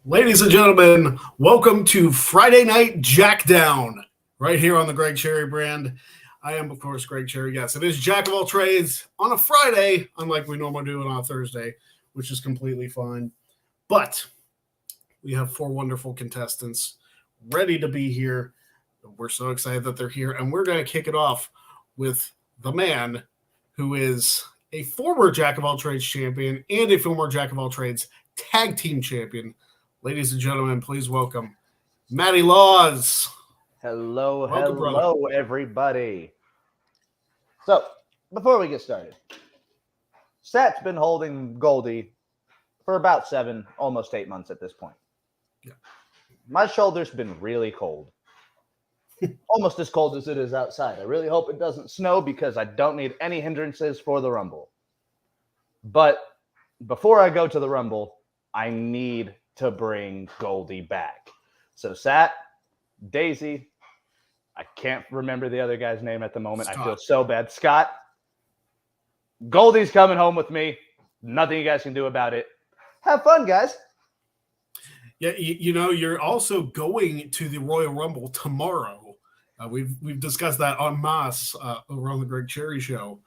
Ladies and gentlemen, welcome to Friday Night Jackdown, right here on the Greg Cherry brand. I am, of course, Greg Cherry. Yes, it is Jack of all trades on a Friday, unlike we normally do it on a Thursday, which is completely fine. But we have four wonderful contestants ready to be here. We're so excited that they're here, and we're going to kick it off with the man who is a former Jack of all trades champion and a former Jack of all trades tag team champion. Ladies and gentlemen, please welcome Matty Laws. Hello, Welcome, everybody. So, before we get started, Sat's been holding Goldie for about 7, almost 8 months at this point. Yeah. My shoulder's been really cold. Almost as cold as it is outside. I really hope it doesn't snow because I don't need any hindrances for the Rumble. But before I go to the Rumble, I need to bring Goldie back. So Sat, Daisy, I can't remember the other guy's name at the moment. Scott. I feel so bad. Scott, Goldie's coming home with me. Nothing you guys can do about it. Have fun, guys. Yeah, you know, you're also going to the Royal Rumble tomorrow. We've discussed that en masse over on the Greg Cherry Show.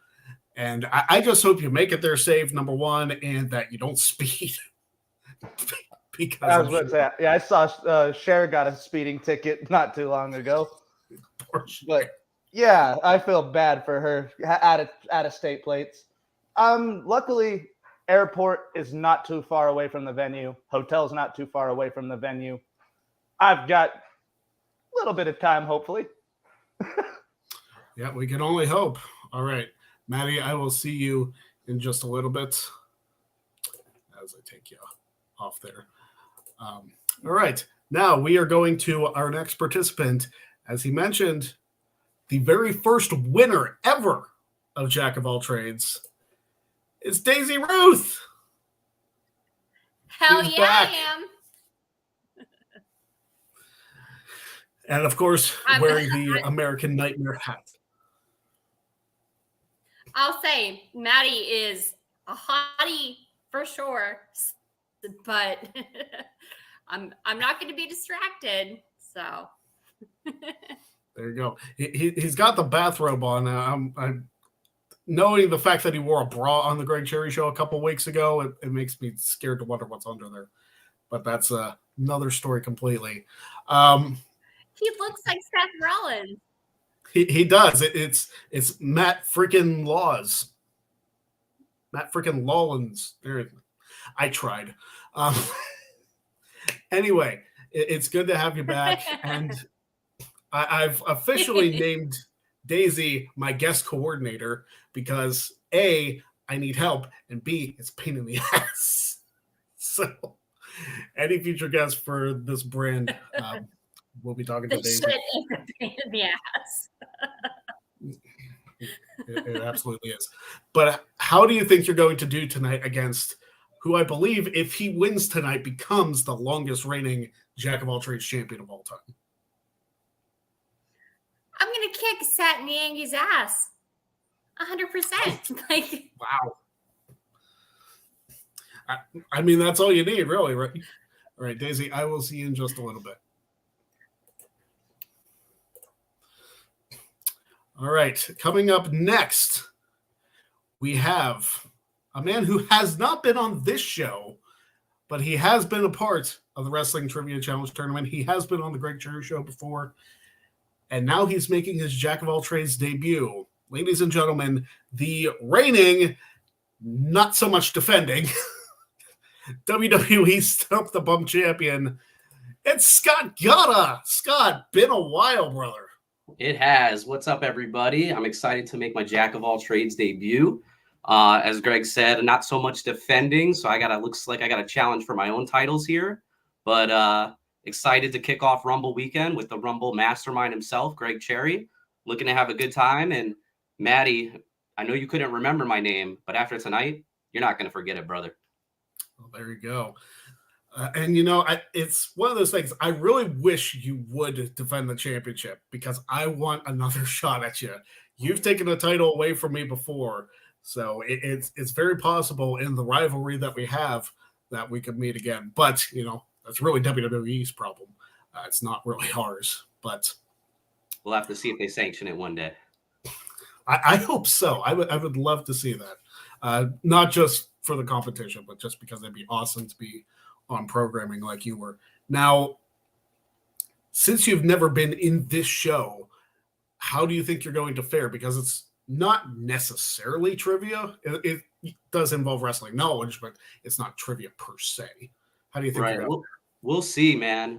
And I just hope you make it there safe, number one, and that you don't speed. Because I was going to say, yeah, I saw Cher got a speeding ticket not too long ago. But yeah, I feel bad for her out of state plates. Luckily, airport is not too far away from the venue. Hotel's not too far away from the venue. I've got a little bit of time, hopefully. Yeah, we can only hope. All right, Maddie, I will see you in just a little bit as I take you off there. All right, now we are going to our next participant. As he mentioned, the very first winner ever of Jack of all trades is Daisy Ruth. Hell She's yeah, back. I am. And of course, wearing the American Nightmare hat. I'll say Maddie is a hottie for sure, but I'm not going to be distracted. So There you go. He's got the bathrobe on. I'm knowing the fact that he wore a bra on the Greg Cherry Show a couple weeks ago. It makes me scared to wonder what's under there. But that's another story completely. he looks like Seth Rollins. He does. It's Matt freaking Laws. Matt freaking Lawlins. There, I tried. Anyway, it's good to have you back, and I've officially named Daisy my guest coordinator because A, I need help, and B, it's a pain in the ass. So, any future guests for this brand, we'll be talking to Daisy. Shit is a pain in the ass. It absolutely is. But how do you think you're going to do tonight against who I believe, if he wins tonight, becomes the longest reigning Jack of all trades champion of all time? I'm going to kick Sat Niangi's ass. 100%. Like, Wow. I mean, that's all you need, really, right? All right, Daisy, I will see you in just a little bit. All right, coming up next, we have a man who has not been on this show, but he has been a part of the Wrestling Trivia Challenge tournament. He has been on the Greg Cherry Show before, and now he's making his Jack of all trades debut. Ladies and gentlemen, the reigning, not so much defending, WWE Stump the Bum champion, it's Scott Gata. Scott, been a while, brother. It has. What's up, everybody? I'm excited to make my Jack of all trades debut. As Greg said, not so much defending, so looks like I got a challenge for my own titles here. But excited to kick off Rumble weekend with the Rumble mastermind himself, Greg Cherry. Looking to have a good time. And Maddie, I know you couldn't remember my name, but after tonight, you're not going to forget it, brother. Well, there you go. And, you know, it's one of those things. I really wish you would defend the championship because I want another shot at you. You've taken the title away from me before. So it's very possible in the rivalry that we have that we could meet again. But, you know, That's really WWE's problem. It's not really ours, but We'll have to see if they sanction it one day. I hope so. I would love to see that. Not just for the competition, but just because it'd be awesome to be on programming like you were. Now, since you've never been in this show, how do you think you're going to fare? Because it's not necessarily trivia. It does involve wrestling knowledge, but it's not trivia per se. How do you think you're going to fare? We'll see, man.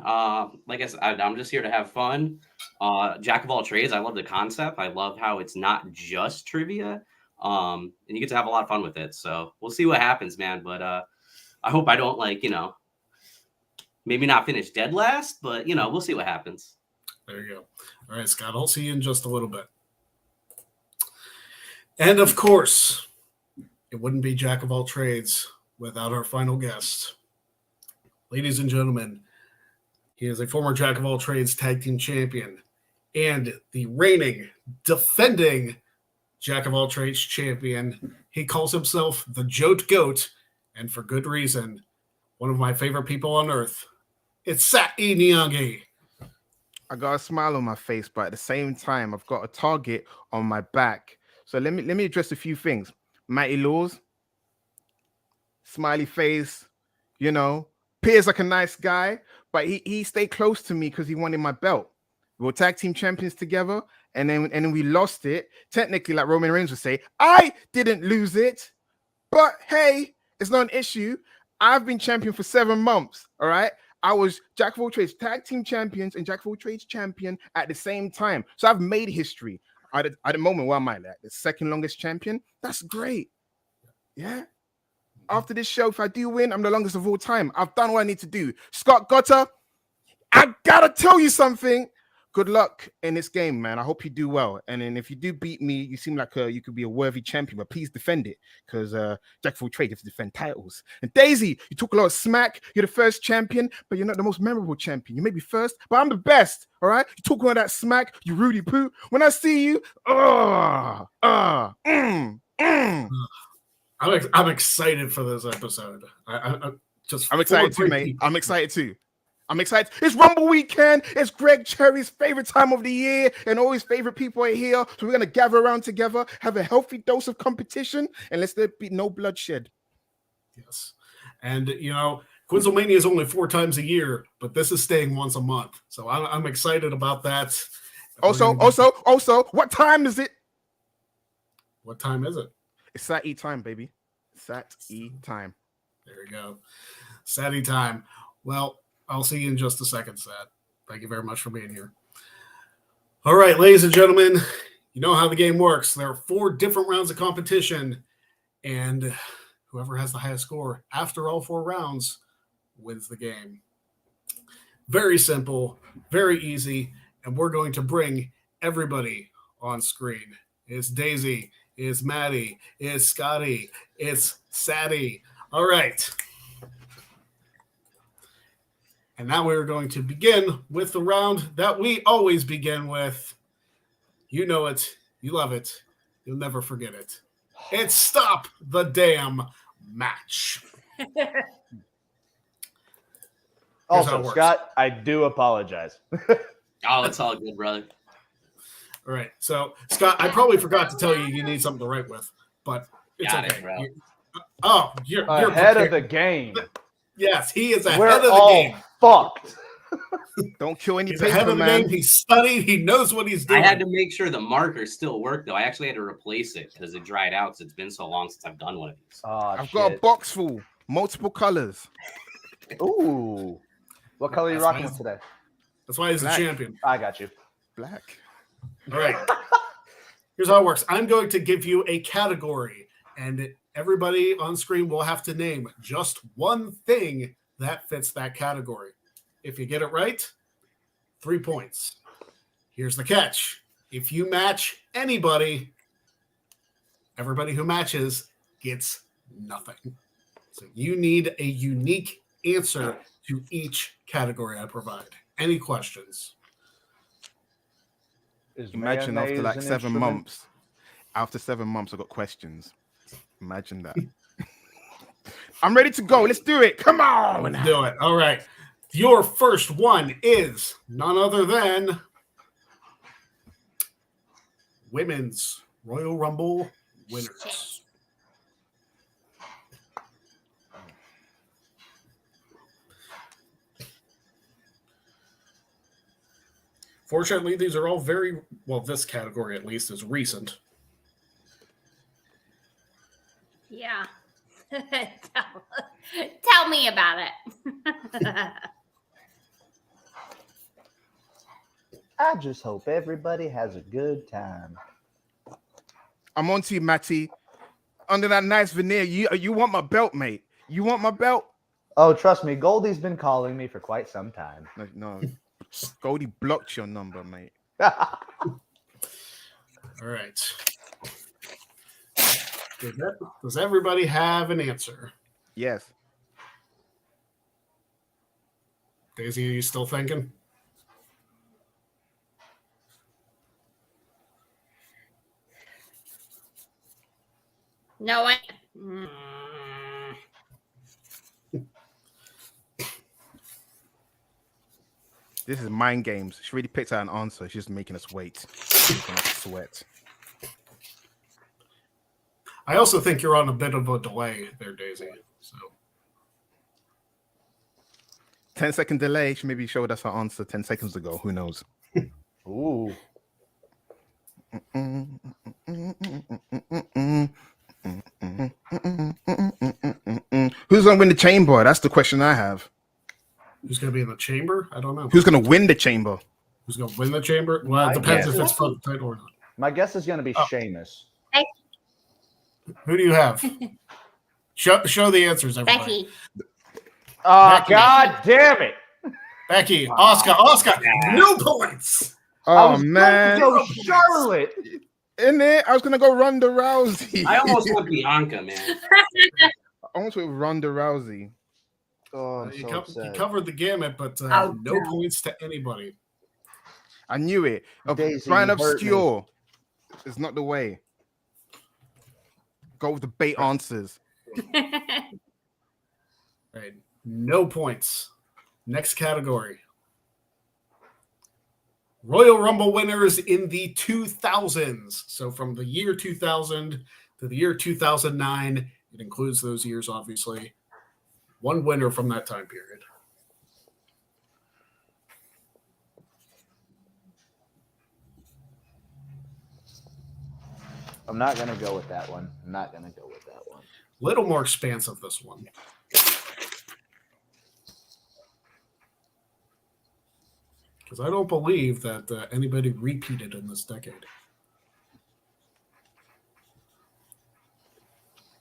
Like I said, I'm just here to have fun. Jack of all trades. I love the concept. I love how it's not just trivia. And you get to have a lot of fun with it. So we'll see what happens, man. But I hope I don't maybe not finish dead last, but we'll see what happens. There you go. All right, Scott, I'll see you in just a little bit. And of course, it wouldn't be Jack of all trades without our final guest. Ladies and gentlemen, he is a former Jack of all trades tag team champion and the reigning, defending Jack of all trades champion. He calls himself the Jote Goat, and for good reason. One of my favorite people on earth. It's Sa'i Niangi. I got a smile on my face, but at the same time, I've got a target on my back. So let me address a few things. Mighty Laws, smiley face, appears like a nice guy, but he stayed close to me because he wanted my belt. We were tag team champions together, and then we lost it. Technically, like Roman Reigns would say, I didn't lose it, but hey, it's not an issue. I've been champion for 7 months. All right. I was Jack of all trades tag team champions and Jack of all trades champion at the same time. So I've made history. At the moment, where am I at? The second longest champion. That's great. Yeah. After this show, if I do win, I'm the longest of all time. I've done what I need to do. Scott Gotter, I gotta tell you something. Good luck in this game, man. I hope you do well. And then if you do beat me, you seem like you could be a worthy champion, but please defend it because Jack of all trades, you have to defend titles. And Daisy, you talk a lot of smack. You're the first champion, but you're not the most memorable champion. You may be first, but I'm the best. All right? You talk all that smack, you Rudy Poo. When I see you, I'm excited for this episode. I'm excited too, mate. I'm excited too. I'm excited. It's Rumble weekend. It's Greg Cherry's favorite time of the year, and all his favorite people are here. So we're going to gather around together, have a healthy dose of competition, and let's there be no bloodshed. Yes. And, Quinzlemania is only 4 times a year, but this is staying once a month. So I'm excited about that. Also, what time is it? What time is it? It's Sat-E time, baby. Sat-E time. There you go. Sat-E time. Well, I'll see you in just a second, Sat. Thank you very much for being here. All right, ladies and gentlemen, you know how the game works. There are 4 different rounds of competition, and whoever has the highest score after all 4 rounds wins the game. Very simple, very easy, and we're going to bring everybody on screen. It's Daisy, it's Maddie, it's Scotty, it's Sadie. All right. And now we're going to begin with the round that we always begin with. You know it. You love it. You'll never forget it. It's Stop the Damn Match. Also, Scott, I do apologize. Oh, it's all good, brother. All right. So, Scott, I probably forgot to tell you need something to write with, but it's Got okay. it, bro. You're ahead prepared. of the game. Yes, he is ahead We're of the all game. fucked. Don't kill any He's paper, ahead of the man. game. He's studied. He knows what he's I doing. had to make sure the markers still work, though. I actually had to replace it because it dried out. Because it's been so long since I've done one of these. I've got a box full, multiple colors. Ooh. What color are you rocking with today? That's why he's Black. the champion. I got you. Black. All right. Here's how it works. I'm going to give you a category, and everybody on screen will have to name just one thing that fits that category. If you get it right, 3 points. Here's the catch. If you match anybody, everybody who matches gets nothing. So you need a unique answer to each category I provide. Any questions? Imagine after like 7 months. After 7 months, I got questions. Imagine that. I'm ready to go. Let's do it. Come on. Let's do it. All right. Your first one is none other than Women's Royal Rumble winners. Fortunately, these are all very, well, this category at least is recent. Yeah. Tell me about it. I just hope everybody has a good time. I'm on to you, Matty. Under that nice veneer, you want my belt, mate? You want my belt? Oh, trust me, Goldie's been calling me for quite some time. No. Goldie blocked your number, mate. All right. Does everybody have an answer? Yes. Daisy, are you still thinking? No, This is mind games. She really picked out an answer. She's just making us wait. Making us sweat. I also think you're on a bit of a delay there, Daisy. So 10-second delay. She maybe showed us her answer 10 seconds ago. Who knows? Ooh. Who's gonna win the chamber? That's the question I have. who's going to be in the chamber? I don't know. Who's gonna win the chamber? Who's going to win the chamber? Well, it I depends guess. if it's for the title or not. My guess is going to be Sheamus. Who do you have? Show the answers, everybody. Becky. Oh, Becky. God damn it. Becky, Oscar, no points. I Oh was going man, to go Charlotte. in it. I was gonna go Ronda Rousey. I almost went Bianca, man. I almost went Ronda Rousey. Oh, I'm You so upset. covered the gamut, but Oh, no no. points to anybody. I knew it. Daisy, Trying you hurt obscure is not the way. Go with the bait answers. Right. No points. Next category. Royal Rumble winners in the 2000s. So from the year 2000 to the year 2009, it includes those years, obviously. One winner from that time period. I'm not going to go with that one. Little more expansive, this one. Because I don't believe that anybody repeated in this decade.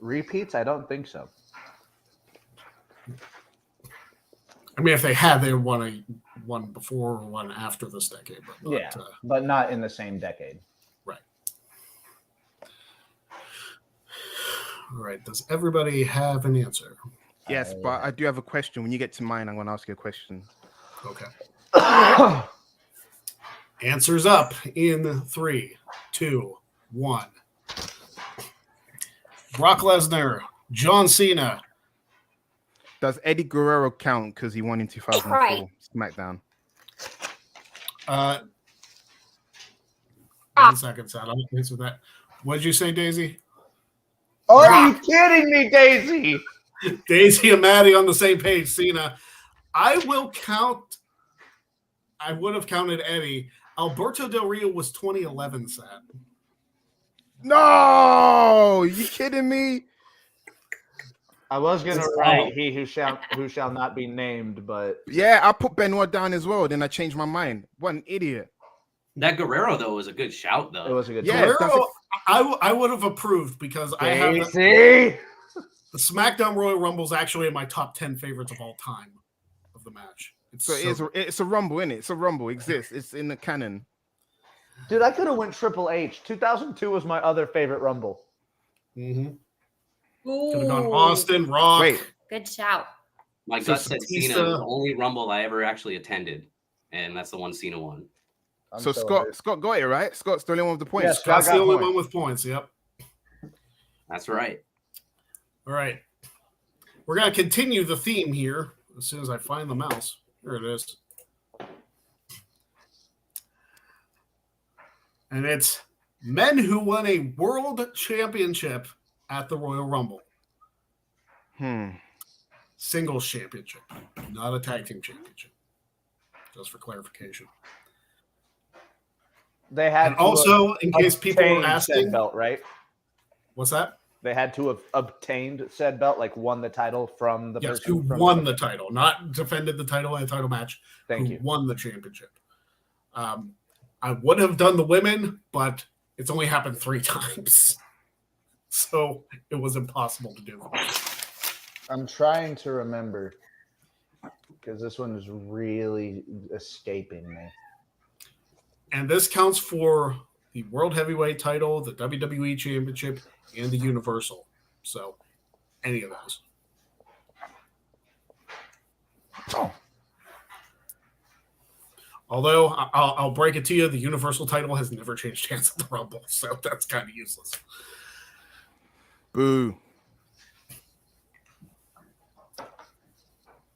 Repeats? I don't think so. I mean, if they had, they won one before or one after this decade. But not, Yeah, but not in the same decade. Right. All right. Does everybody have an answer? Yes, but I do have a question. When you get to mine, I'm gonna ask you a question. Okay. Answers up in 3, 2, 1. Brock Lesnar, John Cena. Does Eddie Guerrero count because he won in 2004 Right. SmackDown? 1 second, Sad. I'm going to answer that. What did you say, Daisy? Are you kidding me, Daisy? Daisy and Maddie on the same page. Cena. I would have counted Eddie. Alberto Del Rio was 2011, Sad. No, you kidding me? I was gonna It's write out. he who shall not be named, but Yeah, I put Benoit down as well. Then I changed my mind. What an idiot! That Guerrero though was a good shout though. it was a good Yeah, choice. Guerrero, I would have approved because I have Daisy! the SmackDown Royal Rumble is actually in my top 10 favorites of all time of the match. So it's a rumble, isn't it? It's a rumble. It exists. It's in the canon. Dude, I could have went Triple H. 2002 was my other favorite Rumble. Mm-hmm. Ooh, Could have gone Austin, Rock. Wait, good shout. My So gut said Cena Batista- was the only Rumble I ever actually attended, and that's the one Cena won. I'm so hurt. Scott got it right. Scott's the only one with the points. Yeah, Scott That's the got only points. one with points. Yep. That's right. All right. We're going to continue the theme here as soon as I find the mouse. Here it is. And it's men who won a world championship at the Royal Rumble. Singles championship, not a tag team championship. Just for clarification. They had And also, in case people were obtained asking, said belt, right? What's that? They had to have obtained said belt, like won the title from the Yes, person who from won the title, not defended the title in a title match. Thank who you. Won the championship. I would have done the women, but it's only happened 3 times. So it was impossible to do. I'm trying to remember because this one is really escaping me. And this counts for the World Heavyweight title, the WWE Championship, and the Universal. So any of those. Oh. Although I'll break it to you, the Universal title has never changed hands at the Rumble, so that's kind of useless. Boo.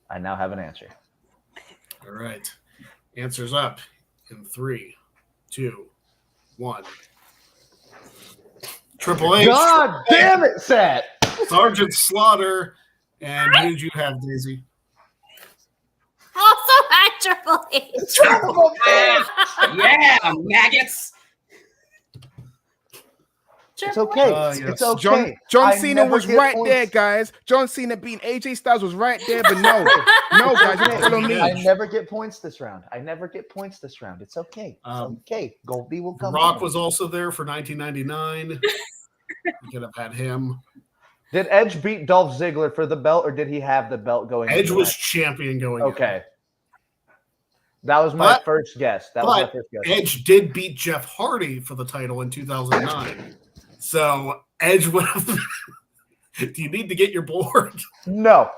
I now have an answer. All right. Answers up in 3, 2, 1. Triple H. God damn it, Seth! Sergeant Slaughter. And who did you have, Daisy? Also had Triple H. Triple H! Yeah, maggots. It's okay. Yes. It's okay. John I Cena never was get right points. there, guys. John Cena beating AJ Styles was right there, but no, no, guys, you follow me. I never get points this round. It's okay. It's okay. Goldie will The come. Rock home. was also there for 1999. You could have had him. Did Edge beat Dolph Ziggler for the belt, or did he have the belt going? Edge into was that? champion going in. Okay. That was my But- first guess. But Edge did beat Jeff Hardy for the title in 2009. So Edge would have. Do you need to get your board? No.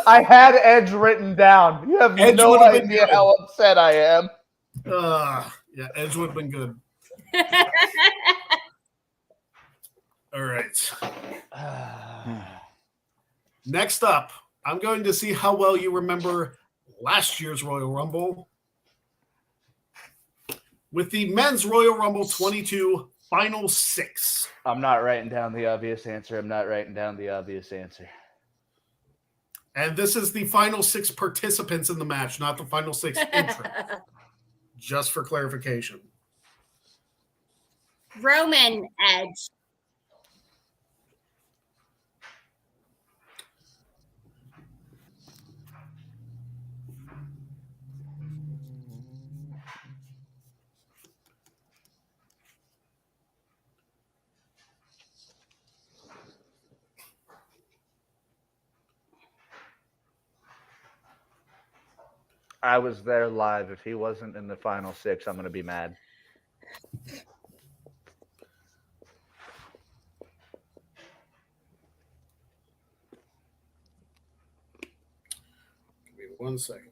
I had Edge written down. You have Edge no would have been idea good. how upset I am. Yeah, Edge would have been good. All right. Next up, I'm going to see how well you remember last year's Royal Rumble. With the men's Royal Rumble 22 Final 6. I'm not writing down the obvious answer. And this is the final 6 participants in the match, not the final 6 entrants. Just for clarification. Roman Edge. I was there live. If he wasn't in the final 6, I'm going to be mad. Give me 1 second.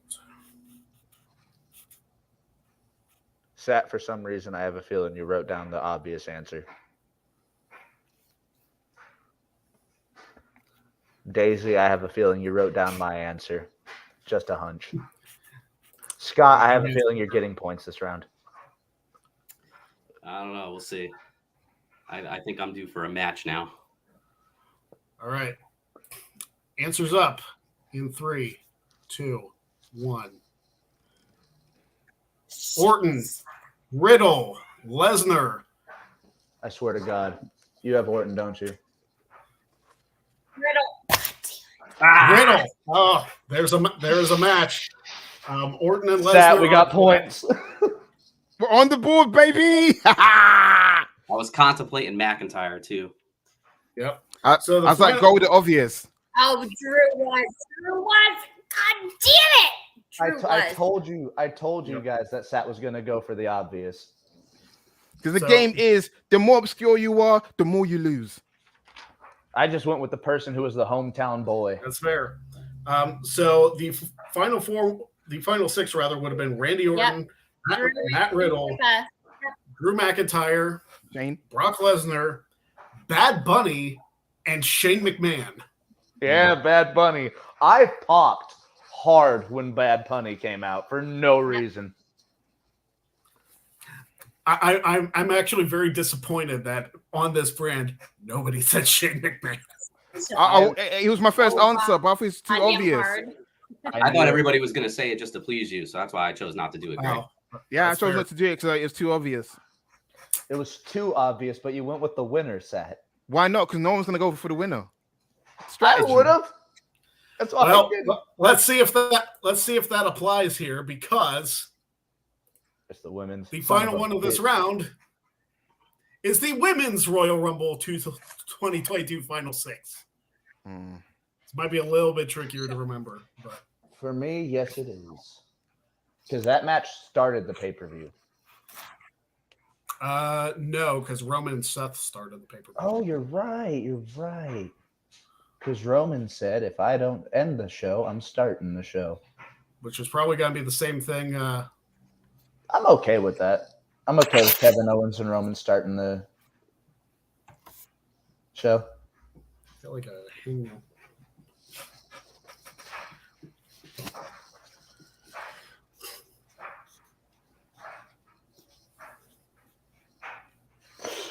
Sat, for some reason, I have a feeling you wrote down the obvious answer. Daisy, I have a feeling you wrote down my answer. Just a hunch. Scott, I have a feeling you're getting points this round. I don't know. We'll see. I think I'm due for a match now. All right. Answers up in 3, 2, 1. Orton, Riddle, Lesnar. I swear to God. You have Orton, don't you? Riddle. Riddle. Oh, there's a match. Orton and Lesnar. Sat, we got points. We're on the board, baby. I was contemplating McIntyre too. Yep. I was like, go with the obvious. Oh, Drew was. God damn it. Drew I was. told you guys that Sat was going to go for the obvious. Because the So- game is, the more obscure you are, the more you lose. I just went with the person who was the hometown boy. That's fair. So the final 6 rather would have been Randy Orton, Matt Riddle, Drew McIntyre, Shane. Brock Lesnar, Bad Bunny, and Shane McMahon. Yeah, Bad Bunny. I popped hard when Bad Punny came out for no reason. I'm actually very disappointed that on this brand nobody said Shane McMahon. He was my first Oh, answer, but I think it's too I am obvious. hard. I thought everybody was going to say it just to please you, so that's why I chose not to do it, Greg. Oh, Yeah, that's I chose fair. not to do it because it's too obvious. It was too obvious, but you went with the winner set. Why not? Because no one's gonna go for the winner. I Strategy. would have. That's why Well, I did. let's see if that applies here, because It's the women's. the final one of this round is the Women's Royal Rumble 2022 Final Six. This might be a little bit trickier to remember, but For me, yes, it is. Because that match started the pay-per-view. no, because Roman and Seth started the pay-per-view. Oh, you're right. You're right. Because Roman said, if I don't end the show, I'm starting the show. Which is probably going to be the same thing. I'm okay with that. I'm okay with Kevin Owens and Roman starting the show. I feel like a hangnail.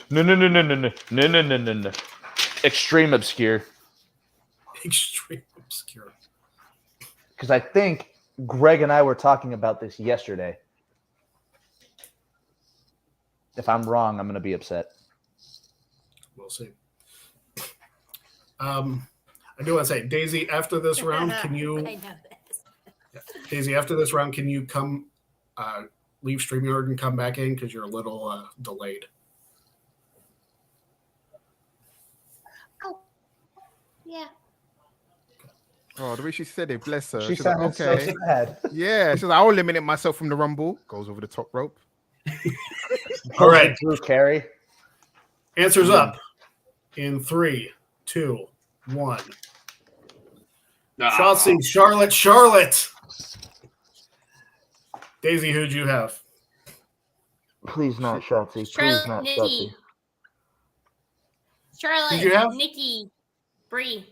No. Extreme obscure. Extreme obscure. Because I think Greg and I were talking about this yesterday. If I'm wrong, I'm going to be upset. We'll see. I do want to say, Daisy, after this round, can you? I know this. Daisy, after this round, can you come leave StreamYard and come back in because you're a little delayed? Yeah. Oh, the way she said it, bless her. She She's like, sounded okay. so sad. Yeah, she's like, I'll eliminate myself from the Rumble. Goes over the top rope. All right. Drew Carey. Answers up in 3, 2, 1. Shotzi, Charlotte. Daisy, who'd you have? Please not Shotzi. Please Charlotte, not Nikki. Shotzi. Charlotte, Who'd you have? Nikki, Brie.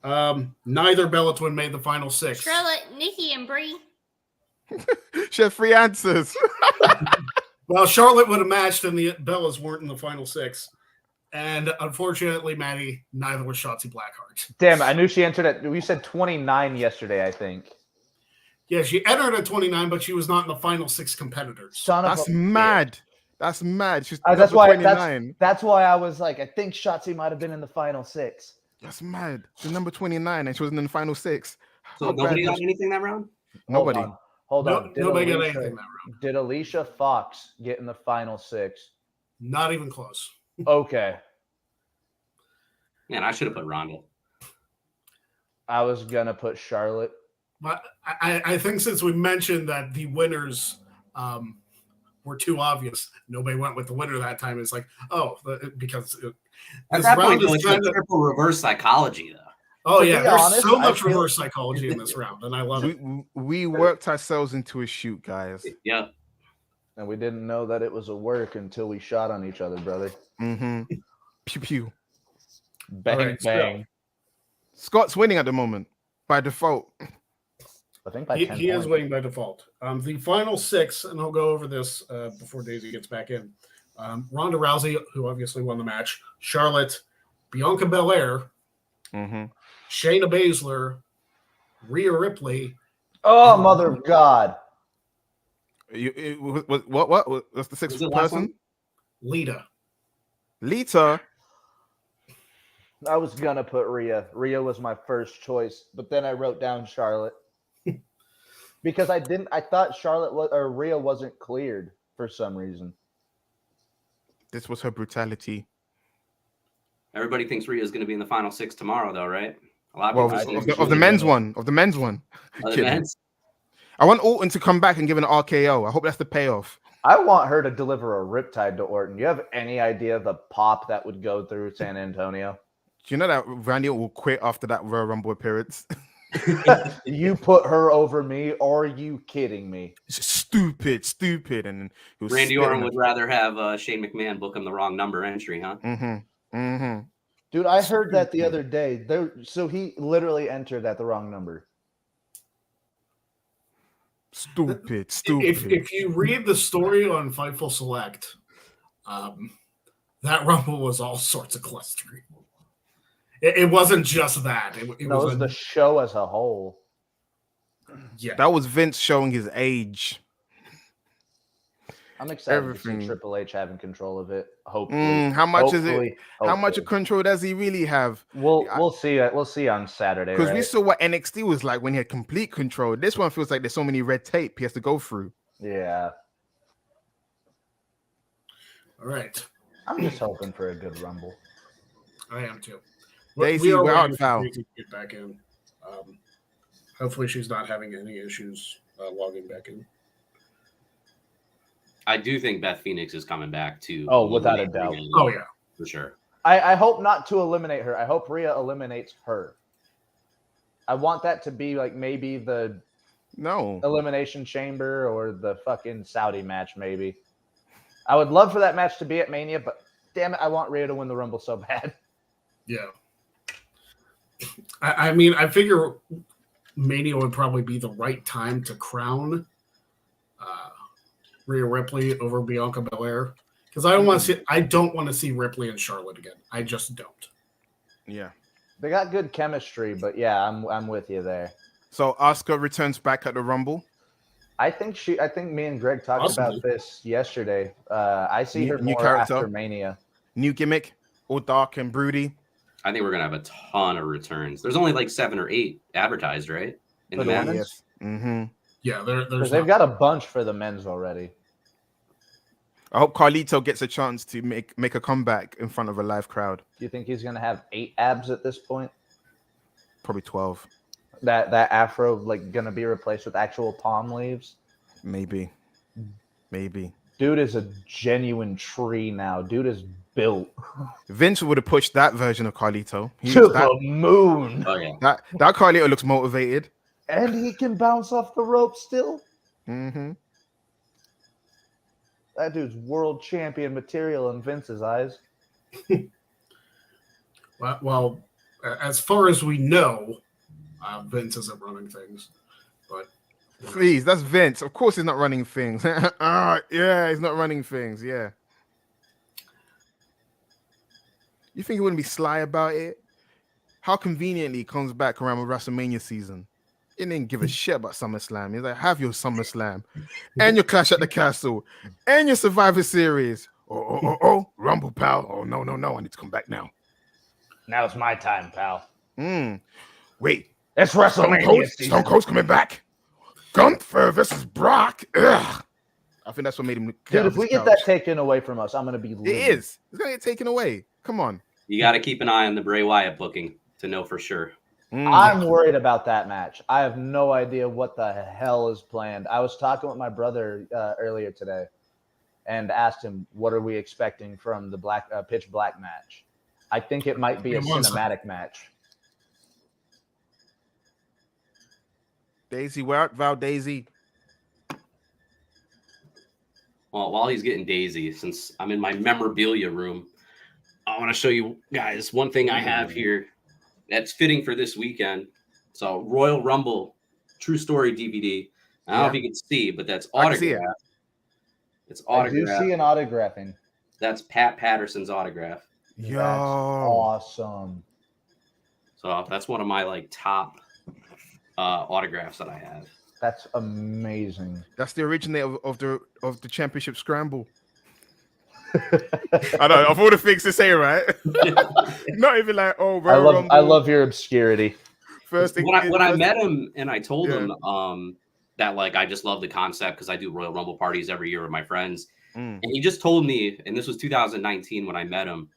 Neither Bella Twin made the final 6. Charlotte, Nikki, and Brie. She had 3 answers. Well, Charlotte would have matched, and the Bellas weren't in the final 6. And unfortunately, Maddie, neither was Shotzi Blackheart. Damn, I knew she entered at. We said 29 yesterday, I think. Yeah, she entered at 29, but she was not in the final 6 competitors. Son of That's a mad. That's mad. She's that's number why 29. that's why I was like, I think Shotzi might have been in the final 6. That's mad. She's number 29 and she wasn't in the final 6. So How nobody bad got was- anything that round? Nobody. Hold on. Nobody got anything that round. Did Alicia Fox get in the final 6? Not even close. Okay. Man, I should have put Ronda. I was gonna put Charlotte. But I think since we mentioned that the winners were too obvious, nobody went with the winner that time. It's like, because At this that point, round though, is it's kind a of. triple reverse psychology, though. Oh To yeah, be there's honest, so I much feel- reverse psychology in this round, and I love it. We worked ourselves into a shoot, guys. Yeah. And we didn't know that it was a work until we shot on each other, brother. Mm-hmm. Pew pew. Bang, Alright, so- bang. Scott's winning at the moment by default. I think by He 10 is points. winning by default. The final 6, and I'll go over this before Daisy gets back in. Ronda Rousey, who obviously won the match. Charlotte, Bianca Belair, Mm-hmm. Shayna Baszler, Rhea Ripley, Oh, mother of God. What? That's the 6th Was it last person? Lita. Lita. I was gonna put Rhea. Rhea was my first choice, but then I wrote down Charlotte because I thought Charlotte or Rhea wasn't cleared for some reason. This was her brutality. Everybody thinks Rhea's going to be in the final 6 tomorrow, though, right? A lot Well, of of, people of think the, of the she's men's gonna- one. Of the men's one. Other Kidding. men's? I want Orton to come back and give an RKO. I hope that's the payoff. I want her to deliver a riptide to Orton. You have any idea the pop that would go through San Antonio? Do you know that Randy Orton will quit after that Royal Rumble appearance? You put her over me, or are you kidding me? It's stupid. And he was Randy Orton would rather have Shane McMahon book him the wrong number entry, huh? Mm-hmm. Dude, I heard that the other day. So he literally entered at the wrong number. Stupid. If you read the story on Fightful Select, that Rumble was all sorts of clustering. It wasn't just that. It was the show as a whole. Yeah, That was Vince showing his age. I'm excited Everything. to see Triple H having control of it. Hopefully. How much is it? Hopefully. How much of control does he really have? We'll see. We'll see on Saturday. Because we right? saw what NXT was like when he had complete control. This one feels like there's so many red tape he has to go through. Yeah. all right. I'm just hoping for a good Rumble. I am too. Daisy, we're out, waiting for Val. Daisy to get back in. Hopefully, she's not having any issues logging back in. I do think Beth Phoenix is coming back too. Oh, without a doubt. Oh yeah, for sure. I hope not to eliminate her. I hope Rhea eliminates her. I want that to be like maybe the Elimination Chamber or the fucking Saudi match, maybe. I would love for that match to be at Mania, but damn it, I want Rhea to win the Rumble so bad. Yeah. I mean, I figure Mania would probably be the right time to crown Rhea Ripley over Bianca Belair, because I don't want to see Ripley and Charlotte again. I just don't. Yeah, they got good chemistry, but yeah, I'm with you there. So Asuka returns back at the Rumble. I think me and Greg talked about this yesterday. I see her new more character, after Mania. New gimmick, all dark and broody. I think we're gonna have a ton of returns. There's only like 7 or 8 advertised, right? In the men's. Yes. Mm-hmm. Yeah, they've got a bunch for the men's already. I hope Carlito gets a chance to make a comeback in front of a live crowd. Do you think he's gonna have 8 abs at this point? Probably 12. That afro like gonna be replaced with actual palm leaves? Maybe. Dude is a genuine tree now. Dude is built. Vince would have pushed that version of Carlito. To the moon. Oh yeah. That Carlito looks motivated. And he can bounce off the rope still. Mm-hmm. That dude's world champion material in Vince's eyes. Well, as far as we know, Vince isn't running things. But please, that's Vince. Of course, he's not running things. Yeah, he's not running things. Yeah. You think he wouldn't be sly about it? How conveniently he comes back around with WrestleMania season. He didn't give a shit about SummerSlam. He's like, have your SummerSlam and your Clash at the Castle and your Survivor Series. Oh, Rumble, pal. Oh, no. I need to come back now. Now it's my time, pal. Wait. It's WrestleMania season. Stone Cold's coming back. Gunther versus Brock. Ugh. I think that's what made him. Dude, if we get that taken away from us, I'm going to be livid. It is. It's going to get taken away. Come on. You got to keep an eye on the Bray Wyatt booking to know for sure. I'm worried about that match. I have no idea what the hell is planned. I was talking with my brother earlier today and asked him, what are we expecting from the Pitch Black match? I think it might be a cinematic match. Daisy, where art thou, Daisy? Well, while he's getting Daisy, since I'm in my memorabilia room, I want to show you guys one thing I have here that's fitting for this weekend. So Royal Rumble True Story DVD. I don't know if you can see, but that's autographed. It's autographed. I do see an autographing. That's Pat Patterson's autograph. Yo, that's awesome. So that's one of my like top autographs that I have. That's amazing. That's the originator of the championship scramble. I know of all the things to say, right? Not even like, oh, I love your obscurity. First thing when I met him and I told him that like I just love the concept because I do Royal Rumble parties every year with my friends, and he just told me, and this was 2019 when I met him.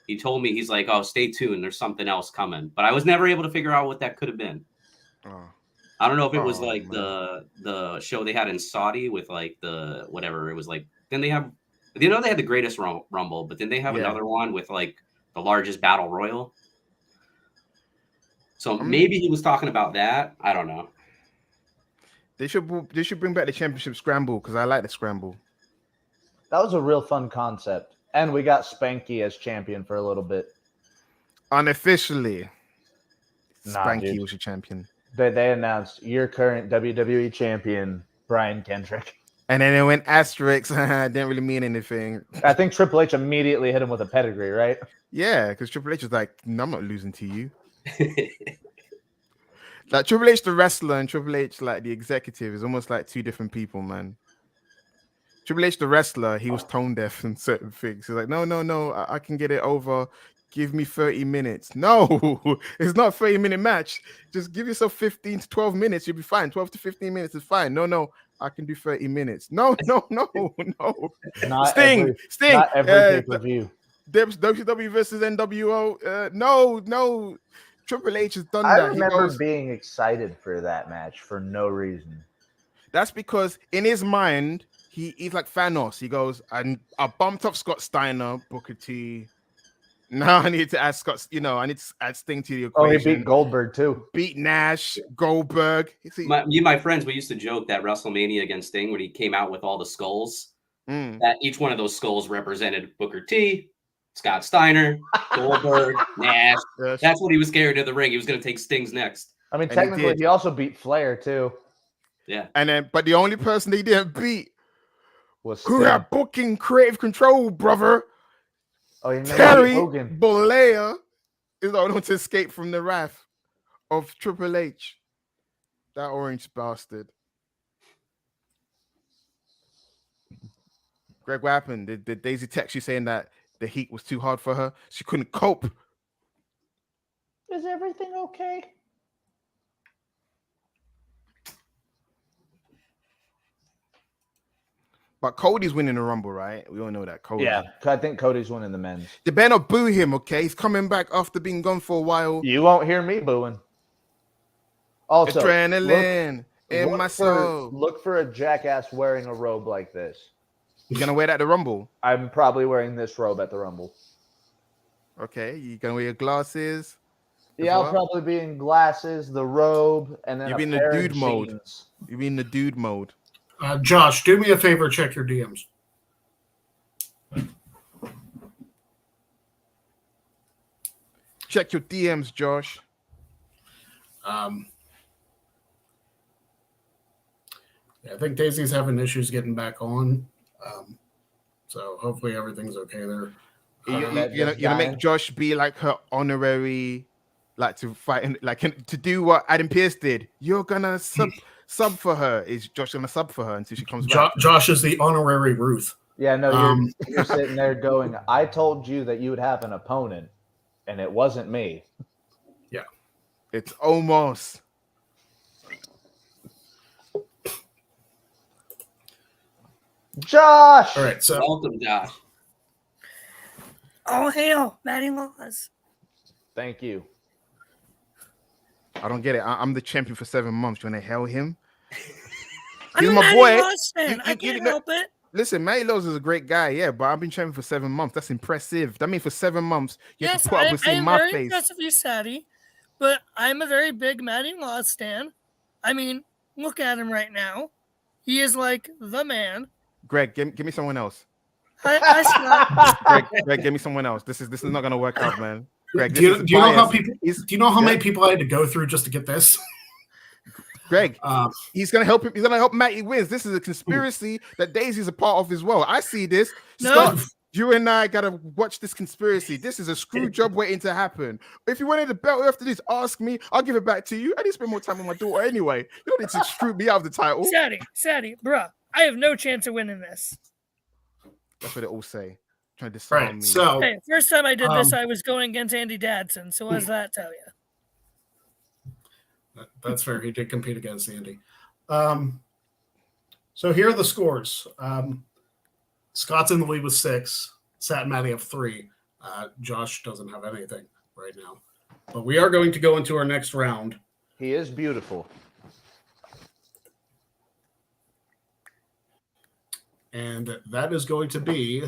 He told me, he's like, oh, stay tuned, there's something else coming, but I was never able to figure out what that could have been. I don't know if it was like the show they had in Saudi with like the whatever it was like. Then they have. They had the greatest Rumble, but then they have another one with like the largest battle royal. So maybe he was talking about that. I don't know. They should bring back the championship scramble because I like the scramble. That was a real fun concept, and we got Spanky as champion for a little bit. Unofficially, Nah, Spanky dude. was your champion. They announced your current WWE champion, Brian Kendrick. And then it went asterisk. Didn't really mean anything. I think Triple H immediately hit him with a pedigree, right? Yeah, because Triple H was like, no, I'm not losing to you. Like Triple H, the wrestler, and Triple H, like the executive, is almost like two different people, man. Triple H, the wrestler, he was tone deaf in certain things. He's like, no, I can get it over. Give me 30 minutes. No, it's not a 30-minute match. Just give yourself 15 to 12 minutes. You'll be fine. 12 to 15 minutes is fine. No, I can do 30 minutes. No. Not Sting. Not every pay-per-view. WCW versus NWO. No. Triple H has done I that. remember being excited for that match for no reason. That's because in his mind, he's like Thanos. He goes, I bumped up Scott Steiner, Booker T. Now I need to add Scott, I need to add Sting to the equation. Oh, he beat Goldberg too. Beat Nash, Goldberg. Me and my friends, we used to joke that WrestleMania against Sting, when he came out with all the skulls, that each one of those skulls represented Booker T, Scott Steiner, Goldberg, Nash. Yes. That's what he was carrying to the ring. He was going to take Sting's next. I mean, And technically, he also beat Flair too. Yeah. But the only person he didn't beat Was who Sting. had booking creative control, brother. Oh, you never Terry beat Hogan. Bollea is the only one to escape from the wrath of Triple H. That orange bastard. Greg, what happened? Did Daisy text you saying that the heat was too hard for her? She couldn't cope. Is everything okay? But Cody's winning the Rumble, right? We all know that. Cody. Yeah, I think Cody's winning the men's. They better not boo him, okay? He's coming back after being gone for a while. You won't hear me booing. Also, Adrenaline in my soul. Look for a jackass wearing a robe like this. You're gonna wear that at the Rumble? I'm probably wearing this robe at the Rumble. Okay, you gonna wear your glasses? Yeah, I'll probably be in glasses, the robe, and then You'll a be in the pair dude of mode. jeans. You'll be in the dude mode. Josh, do me a favor, check your DMs. Check your DMs, Josh. Yeah, I think Daisy's having issues getting back on. So hopefully everything's okay there. You're gonna make Josh be like her honorary, like to fight, like to do what Adam Pearce did. You're gonna sub for her. Is Josh gonna sub for her until she comes back? Josh is the honorary Ruth. Yeah, no, you're sitting there going, I told you that you would have an opponent, and it wasn't me. Yeah. It's almost. Josh! All right, so Welcome, Josh. Oh, hail, Matty Laws. Thank you. I don't get it. I'm the champion for 7 months. You want to hail him? I'm He's a my Matty boy. Laws fan. I can't help it. Listen, Matty Laws is a great guy, yeah, but I've been champion for 7 months. That's impressive. That means for 7 months, you have Yes, to put up with I seeing am my very face. impressed with you, Sadie, but I'm a very big Matty Laws stan. I mean, look at him right now. He is like the man. Greg, give me someone else. Hi, Scott. Greg, give me someone else. This is not gonna work out, man. Greg, do you know how many people I had to go through just to get this? Greg, he's gonna help him. He's gonna help Matty wins. This is a conspiracy that Daisy's a part of as well. I see this. No. Scott, you and I gotta watch this conspiracy. This is a screw job waiting to happen. If you wanted the belt after this, ask me. I'll give it back to you. I need to spend more time with my daughter anyway. You don't need to screw me out of the title. Sadie, bruh, I have no chance of winning this. That's what they all say. Trying to disarm Right. me. So Hey, first time I did this, I was going against Andy Dadson. So what does that tell you? that's fair. He did compete against Andy. So here are the scores. Scott's in the lead with 6. Sat and Matty have 3. Josh doesn't have anything right now. But we are going to go into our next round. He is beautiful. And that is going to be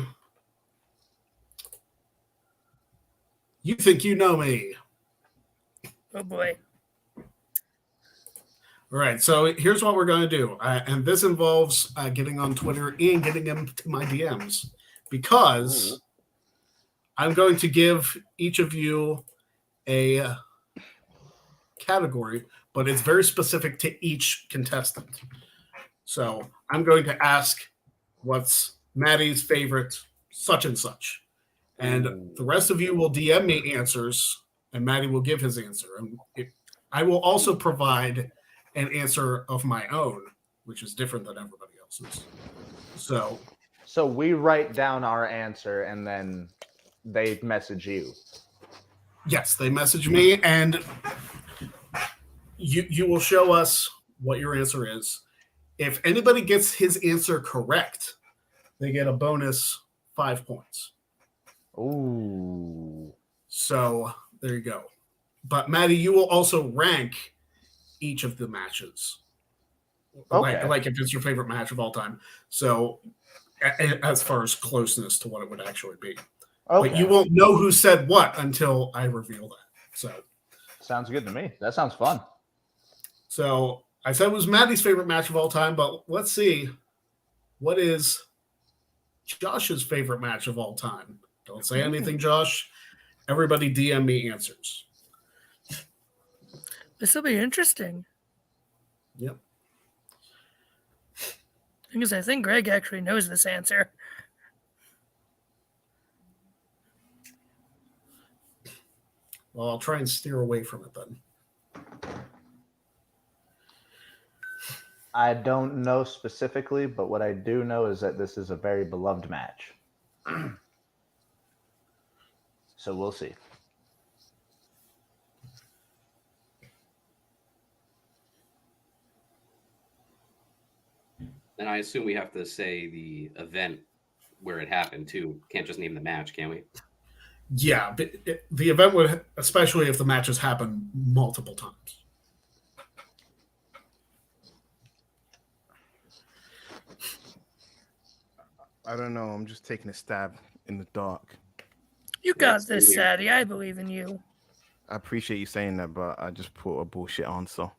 You Think You Know Me. Oh boy. All right, so here's what we're going to do. And this involves getting on Twitter and getting them to my DMs because I'm going to give each of you a category, but it's very specific to each contestant. So I'm going to ask what's Maddie's favorite such and such. And the rest of you will DM me answers, and Maddie will give his answer. And I will also provide an answer of my own, which is different than everybody else's. So we write down our answer, and then they message you. Yes, they message me, and you will show us what your answer is. If anybody gets his answer correct, they get a bonus 5 points. Ooh. So there you go. But Maddie, you will also rank each of the matches. Okay. Like if it's your favorite match of all time. So as far as closeness to what it would actually be. Okay. But you won't know who said what until I reveal that. So sounds good to me. That sounds fun. So I said it was Maddie's favorite match of all time, but let's see. What is Josh's favorite match of all time? Don't say anything, Josh. Everybody DM me answers. This will be interesting. Yep. Because I think Greg actually knows this answer. Well, I'll try and steer away from it then. I don't know specifically, but what I do know is that this is a very beloved match. So we'll see. And I assume we have to say the event where it happened too. Can't just name the match, can we? Yeah, but the event would, especially if the matches happen multiple times. I don't know. I'm just taking a stab in the dark. You got Let's this, see here. Sadie. I believe in you. I appreciate you saying that, but I just put a bullshit answer.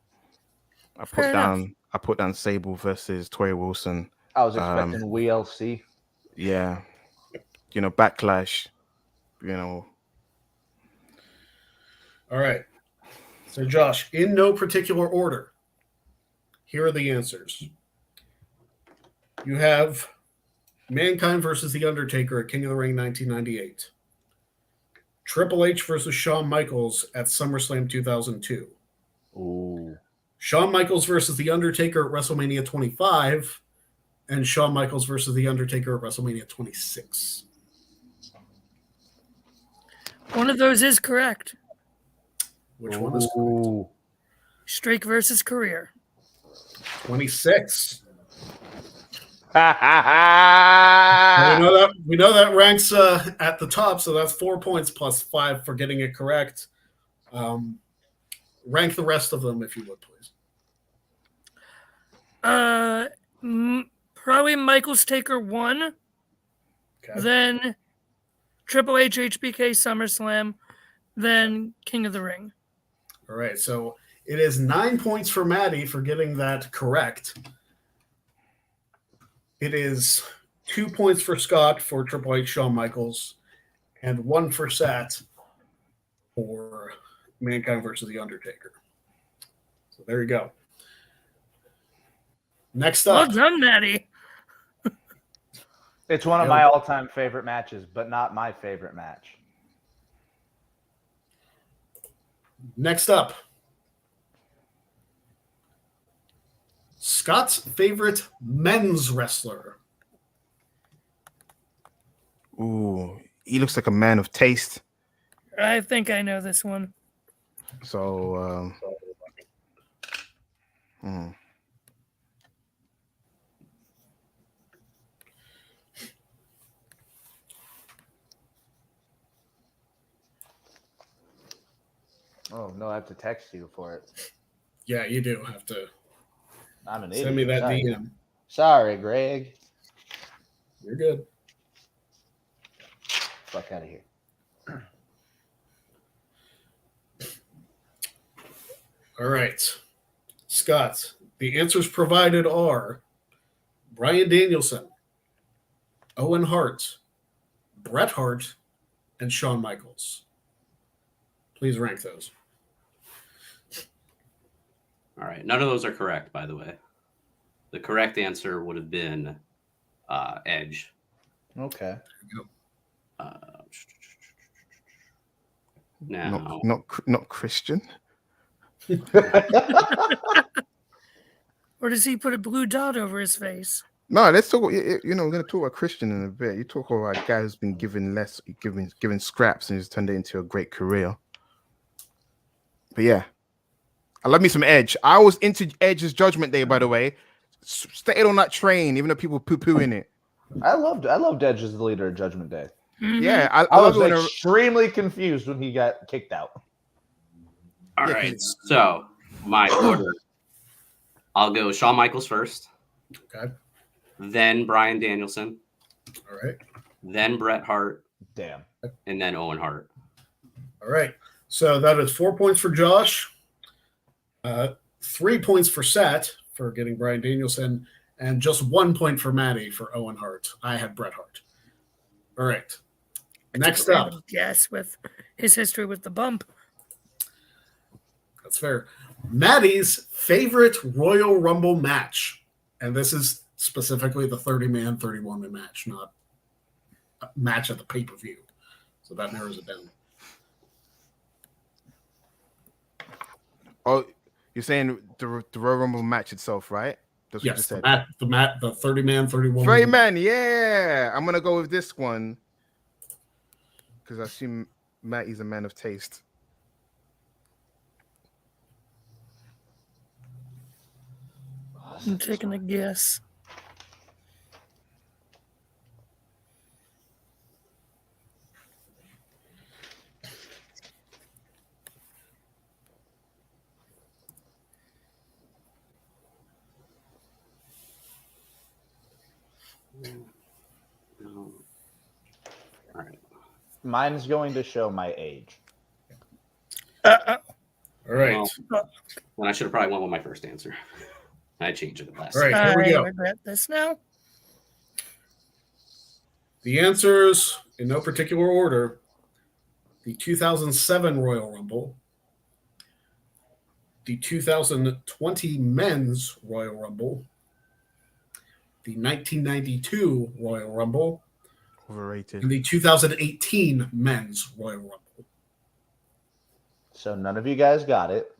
I Fair enough. put down Sable versus Tori Wilson. I was expecting WLC. Yeah, Backlash. All right. So, Josh, in no particular order, here are the answers. You have Mankind versus The Undertaker at King of the Ring 1998. Triple H versus Shawn Michaels at SummerSlam 2002. Ooh. Shawn Michaels versus The Undertaker at WrestleMania 25. And Shawn Michaels versus The Undertaker at WrestleMania 26. One of those is correct. Which one is correct? Ooh. Streak versus career. 26. Ah. We know that ranks at the top, so that's 4 points plus 5 for getting it correct. Rank the rest of them, if you would, please. Probably Michaels Taker 1. Okay. Then Triple H HBK SummerSlam. Then King of the Ring. All right, so it is 9 points for Maddie for getting that correct. It is 2 points for Scott for Triple H Shawn Michaels, and 1 for Sat for Mankind versus The Undertaker. So there you go. Next Well up. done, Maddie. It's one of my all-time favorite matches, but not my favorite match. Next up. Scott's favorite men's wrestler. Ooh, he looks like a man of taste. I think I know this one. So, Oh, no, I have to text you for it. Yeah, you do have to I'm an idiot. send me that Sorry. DM. Sorry, Greg. You're good. Fuck out of here. All right. Scott, the answers provided are Bryan Danielson, Owen Hart, Bret Hart, and Shawn Michaels. please rank those. All right. None of those are correct, by the way. The correct answer would have been Edge. Okay. Uh, now, Not Christian. Or does he put a blue dot over his face? No, let's talk. We're going to talk about Christian in a bit. You talk about a guy who's been given scraps and has turned it into a great career. But yeah, I love me some Edge. I was into Edge's Judgment Day, by the way. Stayed on that train, even though people poo-poo in it. I loved Edge as the leader of Judgment Day. Mhm. Yeah, I was extremely confused when he got kicked out. all right. So my order. I'll go Shawn Michaels first. Okay. Then Bryan Danielson. All right. Then Bret Hart. Damn. And then Owen Hart. All right. So that is 4 points for Josh, 3 points for Seth for getting Bryan Danielson, and just 1 point for Maddie for Owen Hart. I had Bret Hart. All right. Next up. Yes, with his history with the bump. That's fair. Maddie's favorite Royal Rumble match. And this is specifically the 30-man, 31-man match, not a match at the pay-per-view. So that narrows it down. Oh, you're saying the Royal Rumble match itself, right? That's what you Yes, said. the 30-man, 31-man. 30 man, yeah. I'm gonna go with this one because I assume Matt is a man of taste. I'm taking a guess. All right. Mine's going to show my age. All right. Well, then I should have probably went with my first answer. I changed it last. All right, here we I go. regret this now. The answers, in no particular order: the 2007 Royal Rumble, the 2020 Men's Royal Rumble, the 1992 Royal Rumble, Overrated. and the 2018 Men's Royal Rumble. So none of you guys got it.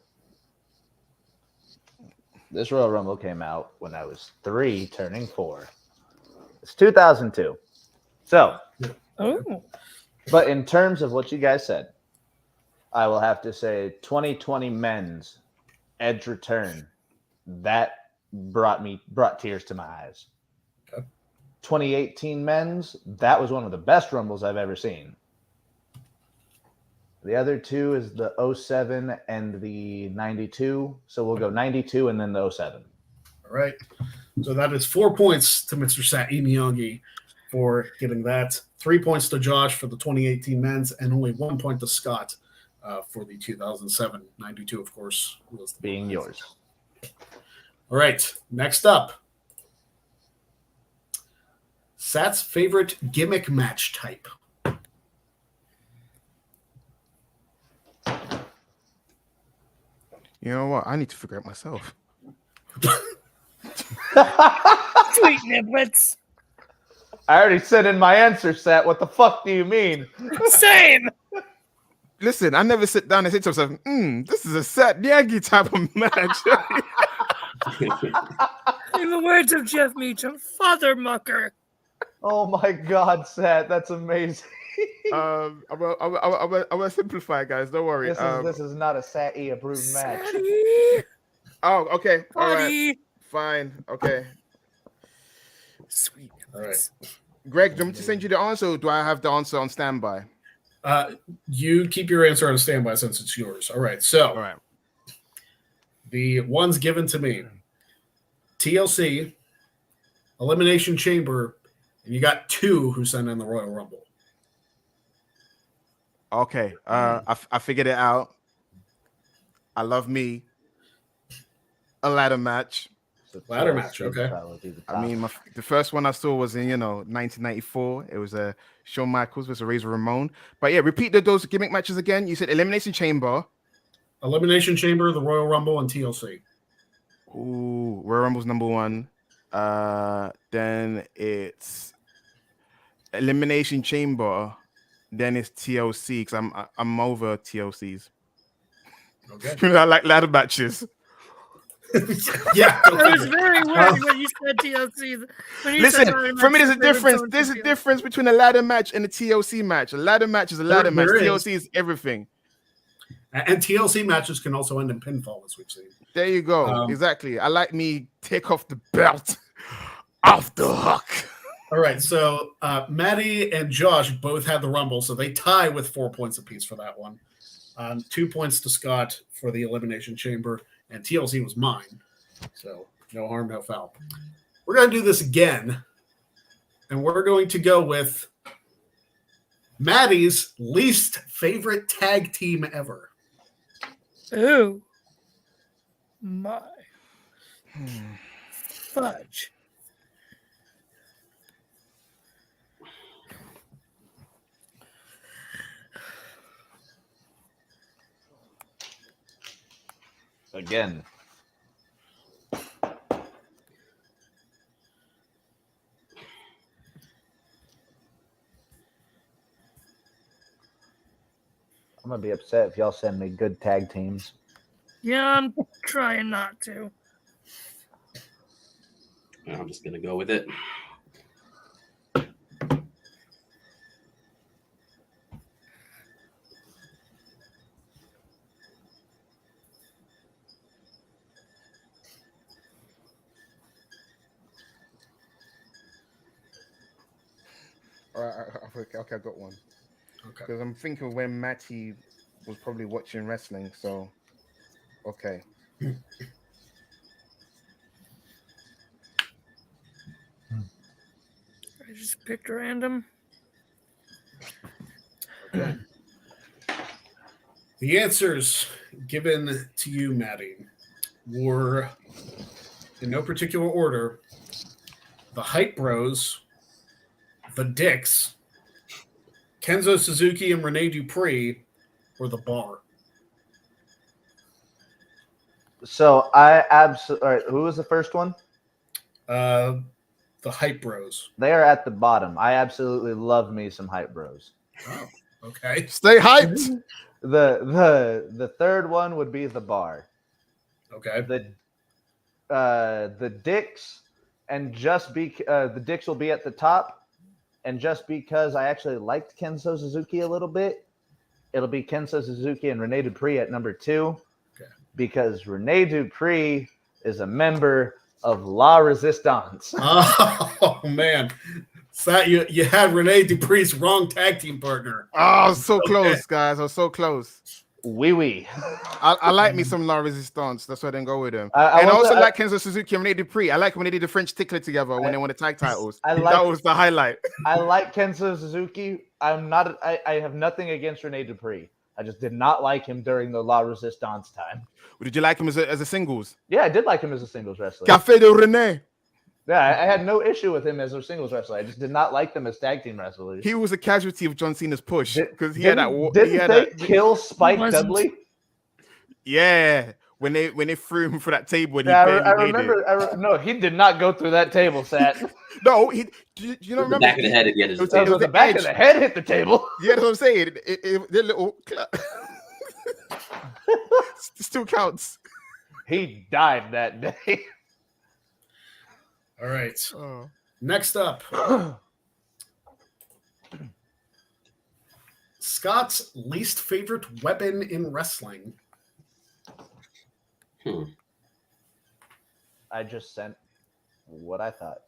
This Royal Rumble came out when I was 3, turning 4. It's 2002. So, Oh, but in terms of what you guys said, I will have to say 2020 Men's Edge return. That brought tears to my eyes. Okay. 2018 Men's, that was one of the best Rumbles I've ever seen. The other two is the 07 and the 92. So we'll go 92 and then the 07. All right. So that is 4 points to Mr. Sa'i Niangi for getting that. 3 points to Josh for the 2018 men's, and only 1 point to Scott for the 2007. 92, of course, was the Being yours. All right. Next up, Sat's favorite gimmick match type. You know what? I need to figure it myself. sweet niblets. I already said in my answer set, what the fuck do you mean? Same. Listen, I never sit down and say to myself, this is a Sat Niangi type of match. In the words of Jeff Meacham, Father Mucker. Oh my God, Seth, that's amazing. I'm gonna simplify, guys. Don't worry. This is not a Sat-E approved match. Daddy, Oh, okay. All right. buddy. Fine. Okay. Sweet All right. Greg, do you want me to send you the answer, or do I have the answer on standby? You keep your answer on standby since it's yours. All right. So All right. the ones given to me: TLC, Elimination Chamber, and you got 2 who sent in the Royal Rumble. Okay. I figured it out. I love me a ladder match. So Ladder TLC match, would okay. probably be the I top. mean, the first one I saw was in 1994. It was Shawn Michaels versus Razor Ramon. But yeah, repeat those gimmick matches again. You said Elimination Chamber. Elimination Chamber, the Royal Rumble, and TLC. Ooh, Royal Rumble's number one. Then it's Elimination Chamber. Then it's TLC because I'm over TLCs. Okay. I like ladder matches. Yeah. It was very weird when you said TLC. When you Listen, said ladder for me, match, there's a your favorite difference. song There's for a TLC. difference between a ladder match and a TLC match. A ladder match is a ladder match. There is. TLC is everything. And TLC matches can also end in pinfall, as we've seen. There you go. Exactly. I like me take off the belt off the hook. All right. So Maddie and Josh both had the Rumble, so they tie with 4 points apiece for that one. 2 points to Scott for the Elimination Chamber, and TLC was mine. So no harm, no foul. We're going to do this again, and we're going to go with Maddie's least favorite tag team ever. Ooh. My. Fudge. Again. I'm gonna be upset if y'all send me good tag teams. Yeah, I'm trying not to. I'm just gonna go with it. All right, okay, I got one. Okay. Because I'm thinking of when Matty was probably watching wrestling. So, okay. I just picked random. Okay. The answers given to you, Maddie, were in no particular order: the Hype Bros, the Dicks, Kenzo Suzuki and Rene Dupree, or the Bar. So I absolutely. All right, who was the first one? The Hype Bros. They are at the bottom. I absolutely love me some hype bros. Oh, okay. Stay hyped. The third one would be the Bar. Okay. The Dicks, and the Dicks will be at the top, and just because I actually liked Kenzo Suzuki a little bit, it'll be Kenzo Suzuki and Rene Dupree at number 2. Okay. Because Rene Dupree is a member of La Resistance. Oh man, so you had Rene Dupree's wrong tag team partner. Oh, I was so close, guys. I was so close. Oui. I like me some La Resistance. That's why I didn't go with them. I also like Kenzo Suzuki and Rene Dupree. I like when they did the French tickler together when they won the tag titles. That was the highlight. I like Kenzo Suzuki. I have nothing against Rene Dupree. I just did not like him during the La Resistance time. Did you like him as a singles? Yeah, I did like him as a singles wrestler. Café de Rene. Yeah, I had no issue with him as a singles wrestler. I just did not like them as tag team wrestlers. He was a casualty of John Cena's push because Didn't they kill Spike Dudley? Yeah, when they threw him for that table and Yeah, he barely I made remember. No, he did not go through that table, Sat. No, do you know? The Remember back of the head at the end of the table. The back of the head hit the table. Yeah, that's what I'm saying. The little still counts. He died that day. All right. Oh. Next up, Scott's least favorite weapon in wrestling. I just sent what I thought.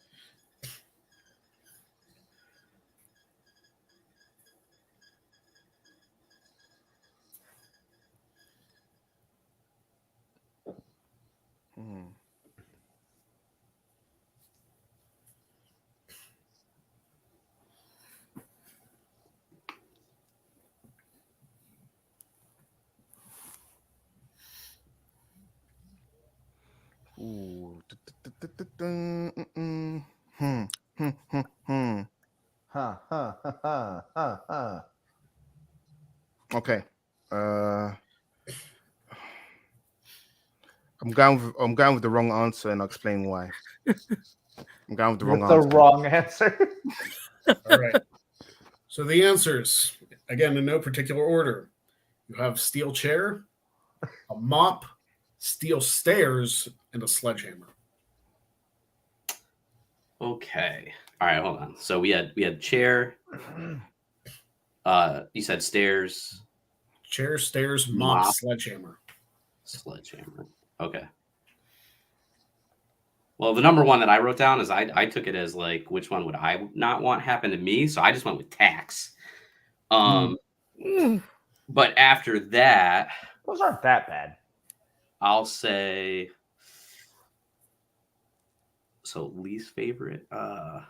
Ooh. Okay. I'm going with the wrong answer, and I'll explain why. I'm going with the wrong With the answer. wrong answer. All right. So the answers, again, in no particular order. You have steel chair, a mop, steel stairs, and a sledgehammer. Okay. All right, hold on. So we had chair. You said stairs, Chair, stairs, mop, Mop. sledgehammer. sledgehammer. Okay. Well, the number one that I wrote down is I took it as like which one would I not want happen to me, so I just went with tax. But after that, Those aren't that bad. I'll say so least favorite. All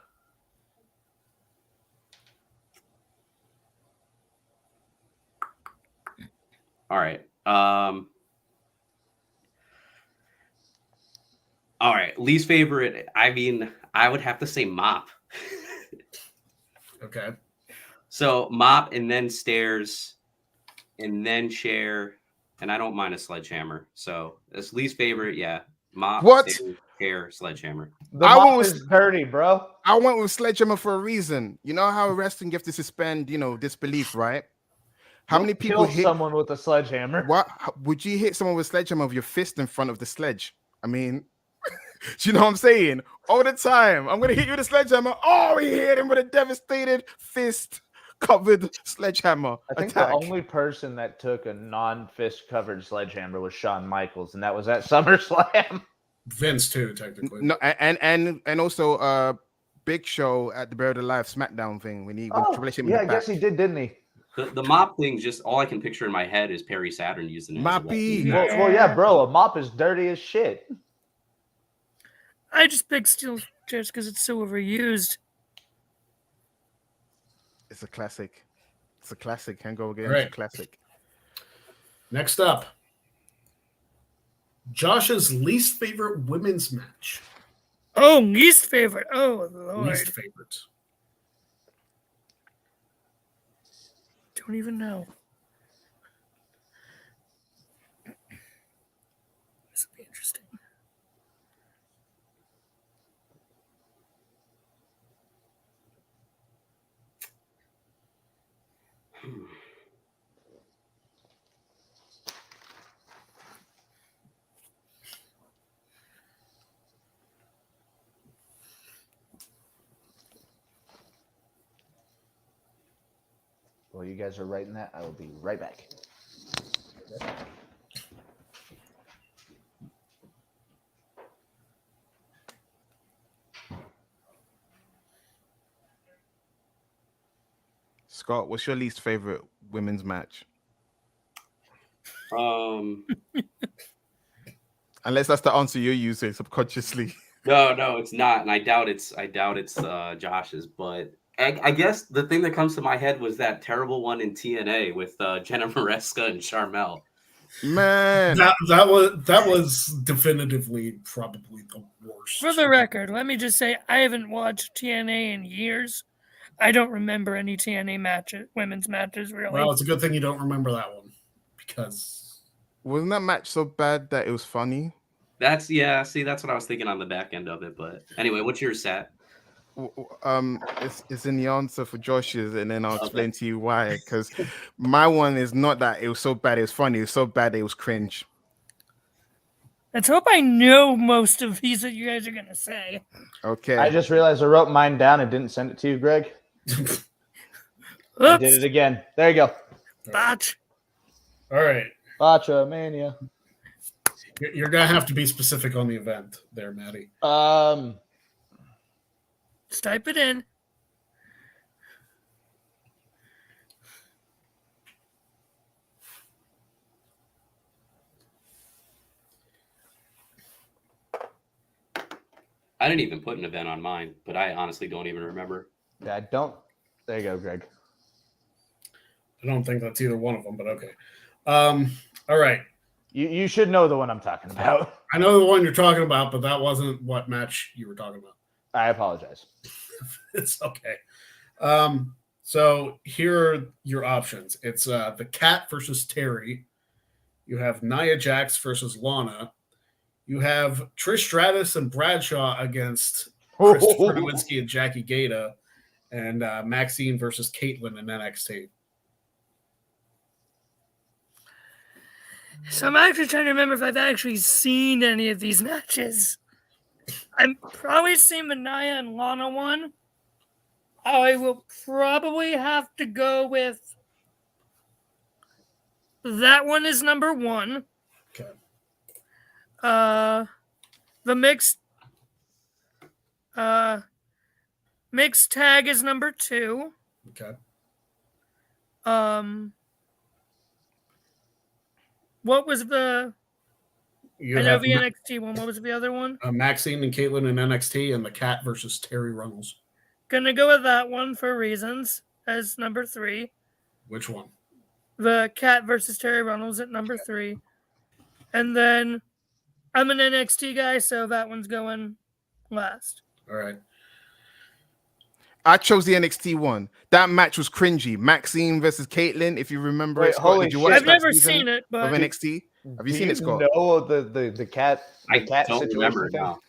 right. All right. Least favorite. I mean, I would have to say mop. Okay. So mop and then stairs and then chair. And I don't mind a sledgehammer. So it's least favorite. Yeah. Mop, What? stairs, chair, sledgehammer. The I mop went with- is dirty, bro. I went with sledgehammer for a reason. You know how wrestling you have to suspend, disbelief, right? How Don't many people kill hit? someone with a sledgehammer? What would you hit someone with a sledgehammer with your fist in front of the sledge? I mean, do you know what I'm saying? All the time, I'm gonna hit you with a sledgehammer. Oh, he hit him with a devastated fist-covered sledgehammer I think attack. the only person that took a non-fist covered sledgehammer was Shawn Michaels, and that was at SummerSlam. Vince too, technically. No, and also Big Show at the Buried Alive SmackDown thing when Triple H hit him in yeah, the I back. guess he did, didn't he? The mop thing, just all I can picture in my head is Perry Saturn using it. as a Moppy. weapon. Well, yeah, bro, a mop is dirty as shit. I just picked steel chairs because it's so overused. It's a classic. It's a classic. Can't go again. Right. It's a classic. Next up, Josh's least favorite women's match. Oh, least favorite. Oh, Lord. Least favorite. Don't even know. This will be interesting. While you guys are writing that, I will be right back. Scott, what's your least favorite women's match? Unless that's the answer you're using subconsciously. No, it's not, and I doubt it's Josh's. But I guess the thing that comes to my head was that terrible one in TNA with Jenna Maresca and Charmel. Man, That was definitively probably the worst. For the record, let me just say I haven't watched TNA in years. I don't remember any TNA matches, women's matches, really. Well, it's a good thing you don't remember that one because wasn't that match so bad that it was funny? That's what I was thinking on the back end of it. But anyway, what's your set? It's in the answer for Josh's, and then I'll explain to you why. Because my one is not that it was so bad it was funny. It was so bad it was cringe. Let's hope I know most of these that you guys are going to say. Okay. I just realized I wrote mine down and didn't send it to you, Greg. I did it again. There you go. Botch. all right, Bacha Mania. you're gonna have to be specific on the event there, Maddie. Just type it in. I didn't even put an event on mine, but I honestly don't even remember. Yeah, I don't. There you go, Greg. I don't think that's either one of them, but okay. All right. You should know the one I'm talking about. I know the one you're talking about, but that wasn't what match you were talking about. I apologize. It's okay. So here are your options. It's the Cat versus Terry. You have Nia Jax versus Lana. You have Trish Stratus and Bradshaw against Christopher Nowinski and Jackie Gata, and Maxine versus Caitlyn in NXT. So I'm actually trying to remember if I've actually seen any of these matches. I've probably seen the Nia and Lana one. I will probably have to go with that one is number 1. Okay. The mixed tag is number 2. Okay. What was the? You I know have the NXT one. What was the other one? Maxine and Caitlyn in NXT, and the Cat versus Terry Runnels. Gonna go with that one for reasons as number 3. Which one? The Cat versus Terry Runnels at number 3. And then I'm an NXT guy, so that one's going last. All right. I chose the NXT one. That match was cringy. Maxine versus Caitlyn, if you remember Wait, it. Scott, holy did you shit. watch I've that never season seen it, of but NXT? Have you seen it, Scott? No, the cat. I The cat don't situation remember thing? now.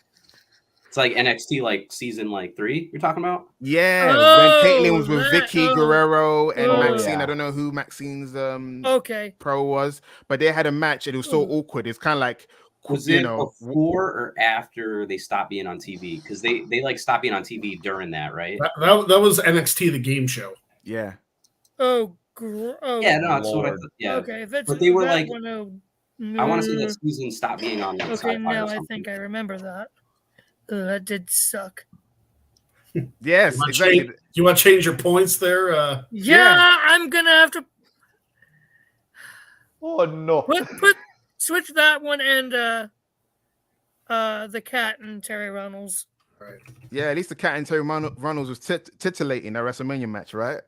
It's like NXT, like season 3. You're talking about? Yeah, Oh, when Caitlyn was with that- Vicky oh. Guerrero and Oh, Maxine. yeah. I don't know who Maxine's okay. pro was, but they had a match and it was so awkward. It's kind of like, Was you it know, before or after they stopped being on TV? Because they like stopped being on TV during that, right? That was NXT, the game show. yeah. Oh, Yeah, no, that's what I Lord. thought. Yeah, Okay, if it's But they were that like- one, I want to say that season stopped being on. Like, Okay, Sci-Fi or now I something. think I remember that. That did suck. Yes, You want, exactly. change, you want to change your points there? Yeah, Yeah. I'm gonna have to Oh no. put switch that one and the Cat and Terry Runnels. Right. Yeah, at least the Cat and Terry Runnels was titillating that WrestleMania match, right?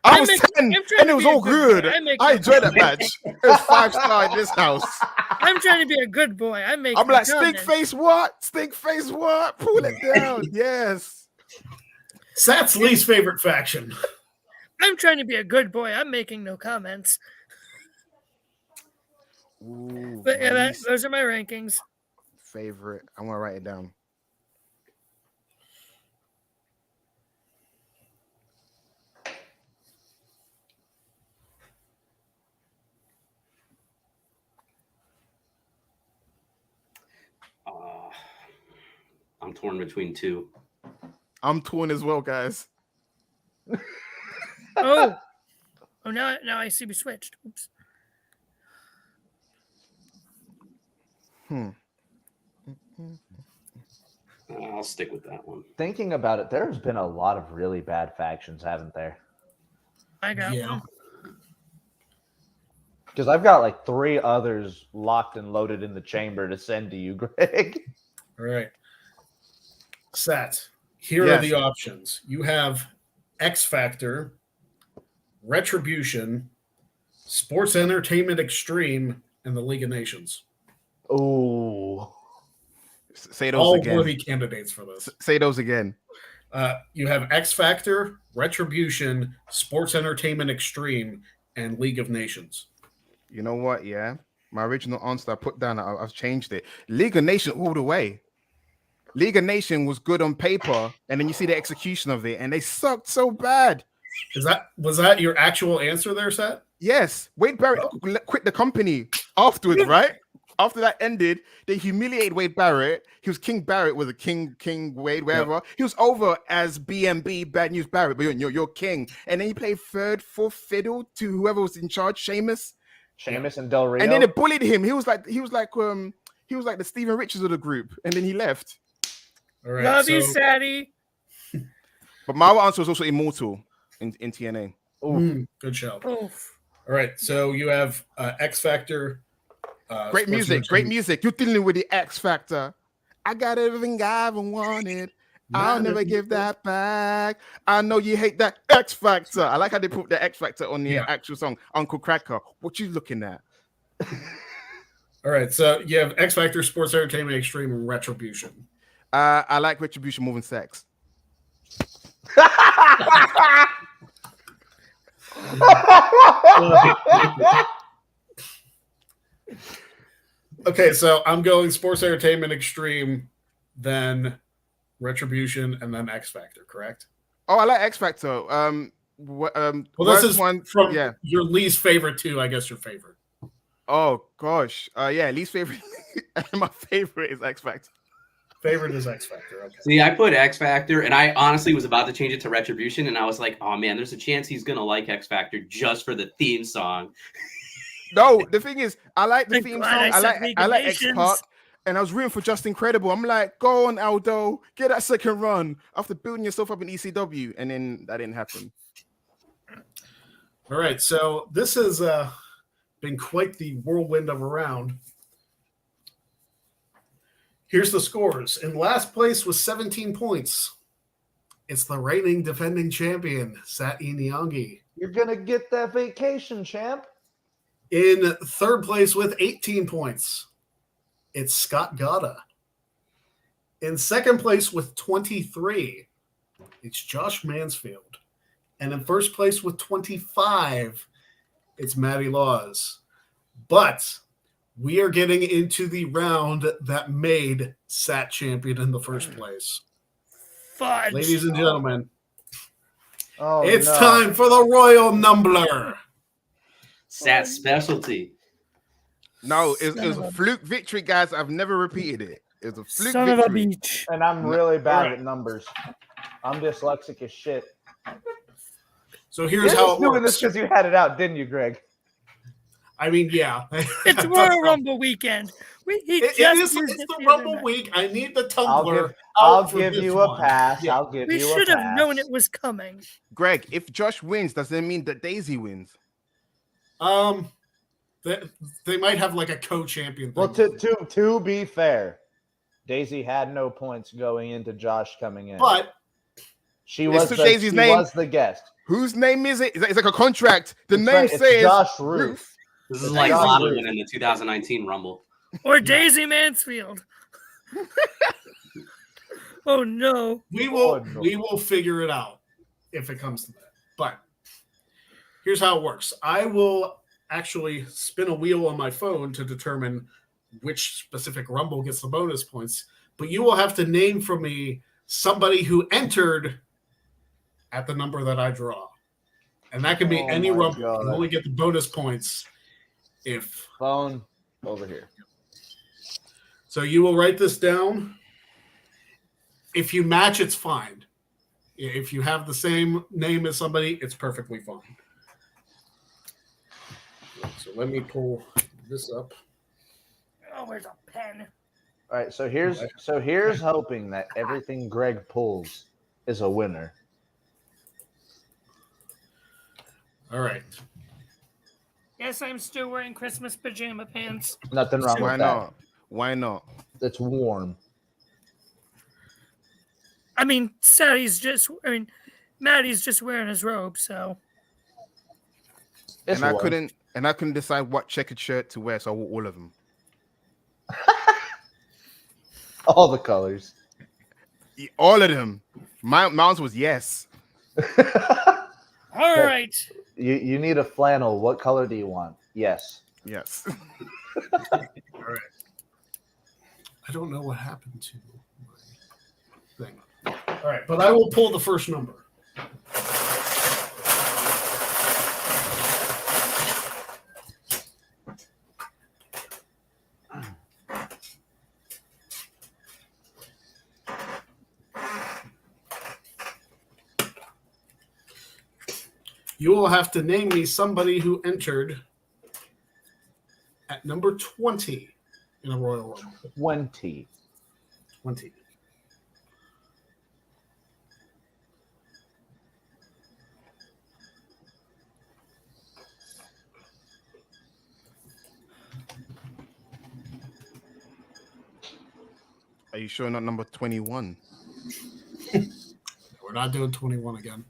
I was 10 I'm trying and to it was be a all good good. boy. I make I no enjoyed that comments. match. It was 5-star in this house. I'm trying to be a good boy. I'm making. I'm like, no stink comments. face what? Stink face what? Pull it down. Yes. Sat's least favorite faction. I'm trying to be a good boy. I'm making no comments. Ooh, But yeah, my least those are my rankings. favorite. I want to write it down. I'm torn between 2. I'm torn as well, guys. Oh, now I see we switched. Oops. I'll stick with that one. Thinking about it, there's been a lot of really bad factions, haven't there? I got Yeah. one. Because I've got like 3 others locked and loaded in the chamber to send to you, Greg. All right. Sat, here are Yes. the options. You have X Factor, Retribution, Sports Entertainment Extreme, and the League of Nations. Oh, Say those All again. worthy candidates for this. Say those again. You have X Factor, Retribution, Sports Entertainment Extreme, and League of Nations. You know what? Yeah. My original answer I put down, I've changed it. League of Nations all the way. League of Nations was good on paper, and then you see the execution of it, and they sucked so bad. Was that your actual answer there, Sat? Yes, Wade Barrett quit the company afterwards, right? After that ended, they humiliated Wade Barrett. He was King Barrett, was a King Wade, wherever. Yep. He was over as BMB, Bad News Barrett, but you're king. And then he played third, fourth fiddle to whoever was in charge, Sheamus. Sheamus and Del Rio. And then they bullied him. He was like the Steven Richards of the group, and then he left. All right. Love you, so- Sadie. But my answer was also Immortal in TNA. Good show. Oof. All right. So you have X Factor. Great Sports music, great music. You're dealing with the X Factor. I got everything I ever wanted. I'll never give that back. I know you hate that X Factor. I like how they put the X Factor on the actual song, Uncle Cracker. What you looking at? All right, so you have X Factor, Sports Entertainment, Extreme, and Retribution. I like Retribution more than sex. Okay, so I'm going Sports Entertainment, Extreme, then Retribution, and then X Factor, correct? Oh, I like X Factor. Well, this worst is one from yeah. your least favorite to, I guess, your favorite. Oh gosh. Yeah, least favorite. My favorite is X Factor. Favorite is X Factor. Okay. See, I put X Factor, and I honestly was about to change it to Retribution, and I was like, oh man, there's a chance he's gonna like X Factor just for the theme song. No, the thing is, I like the I'm theme glad song. I said I like League of X Nations. Park, and I was rooting for Just Incredible. I'm like, go on, Aldo, get that second run after building yourself up in ECW, and then that didn't happen. All right, so this has been quite the whirlwind of a round. Here's the scores. In last place with 17 points, it's the reigning defending champion, Sati Niangi. You're gonna get that vacation, champ. In third place with 18 points, it's Scott Gata. In second place with 23, it's Josh Mansfield. And in first place with 25, it's Matty Laws. But we are getting into the round that made Sat champion in the first place. Fudge. Ladies and gentlemen, Oh, it's no. time for the Royal Numbler. Sat specialty. No, it was Son a of a- fluke victory, guys. I've never repeated it. It was a fluke Son of a victory. beach. And I'm really bad Alright. at numbers. I'm dyslexic as shit. So You're here's how just it doing this works. because you had it out, didn't you, Greg? I mean, yeah. It's Royal Rumble weekend. It's It's the Rumble week. I need the I'll tumbler. give, I'll out for give this you a one. pass. Yeah. I'll give We you a should have pass. known it was coming. Greg, if Josh wins, does that mean that Daisy wins? They might have like a co-champion. Well, thing. to be fair, Daisy had no points going into Josh coming in. But she It's was to the, Daisy's she name. was the guest. Whose name is it? It's like a contract. The It's name right, it's says Josh Ruth. This is It's like Josh Lana Ruth. winning the 2019 Rumble. Or Daisy Mansfield. Oh no. we will Oh, no. we will figure it out if it comes to that. But here's how it works. I will actually spin a wheel on my phone to determine which specific Rumble gets the bonus points. But you will have to name for me somebody who entered at the number that I draw. And that can be Oh any my Rumble. God. You only get the bonus points if. Phone over here. So you will write this down. If you match, it's fine. If you have the same name as somebody, it's perfectly fine. So let me pull this up. Oh, where's a pen? All right, so here's hoping that everything Greg pulls is a winner. All right. Yes, I'm still wearing Christmas pajama pants. Nothing wrong Why with that. not? Why not? It's warm. I mean, Maddie's just wearing his robe, so. It's And warm. I couldn't decide what checkered shirt to wear, so I wore all of them. All the colors. All of them. My answer was yes. All right. You need a flannel. What color do you want? Yes. Yes. All right. I don't know what happened to my thing. All right, but I will pull the first number. You will have to name me somebody who entered at number 20 in a Royal Rumble. 20. 20. Are you sure not number 21? We're not doing 21 again.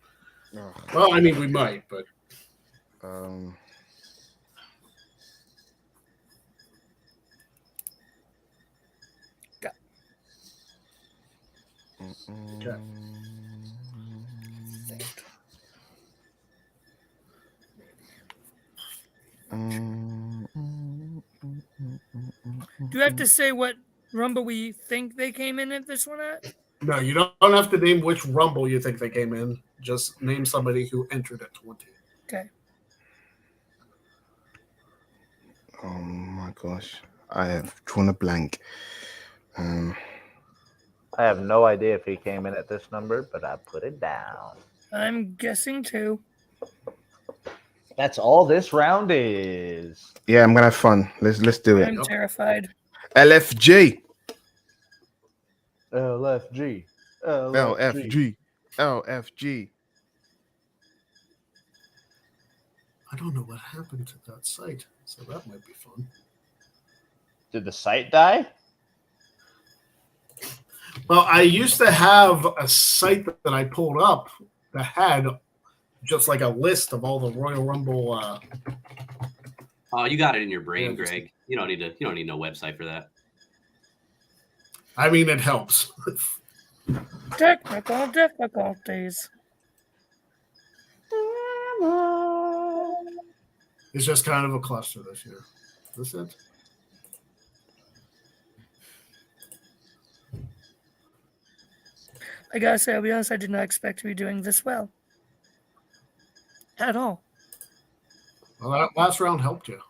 Ugh. Well, I mean, we might, but Um, Okay. Do you have to say what Rumble we think they came in at this one at? No, you don't have to name which Rumble you think they came in. Just name somebody who entered at 20. Okay. Oh my gosh, I have drawn a blank. I have no idea if he came in at this number, but I put it down. I'm guessing 2. That's all this round is. Yeah, I'm gonna have fun. Let's do it. I'm terrified. LFG, LFG. LFG, LFG. I don't know what happened to that site, so that might be fun. Did the site die? Well, I used to have a site that I pulled up that had just like a list of all the Royal Rumble. Oh, you got it in your brain, Yeah, just- Greg. You don't need no website for that. I mean, it helps. Technical difficulties. It's just kind of a cluster this year. Is this it? I gotta say, I'll be honest, I did not expect to be doing this well. At all. Well, that last round helped you.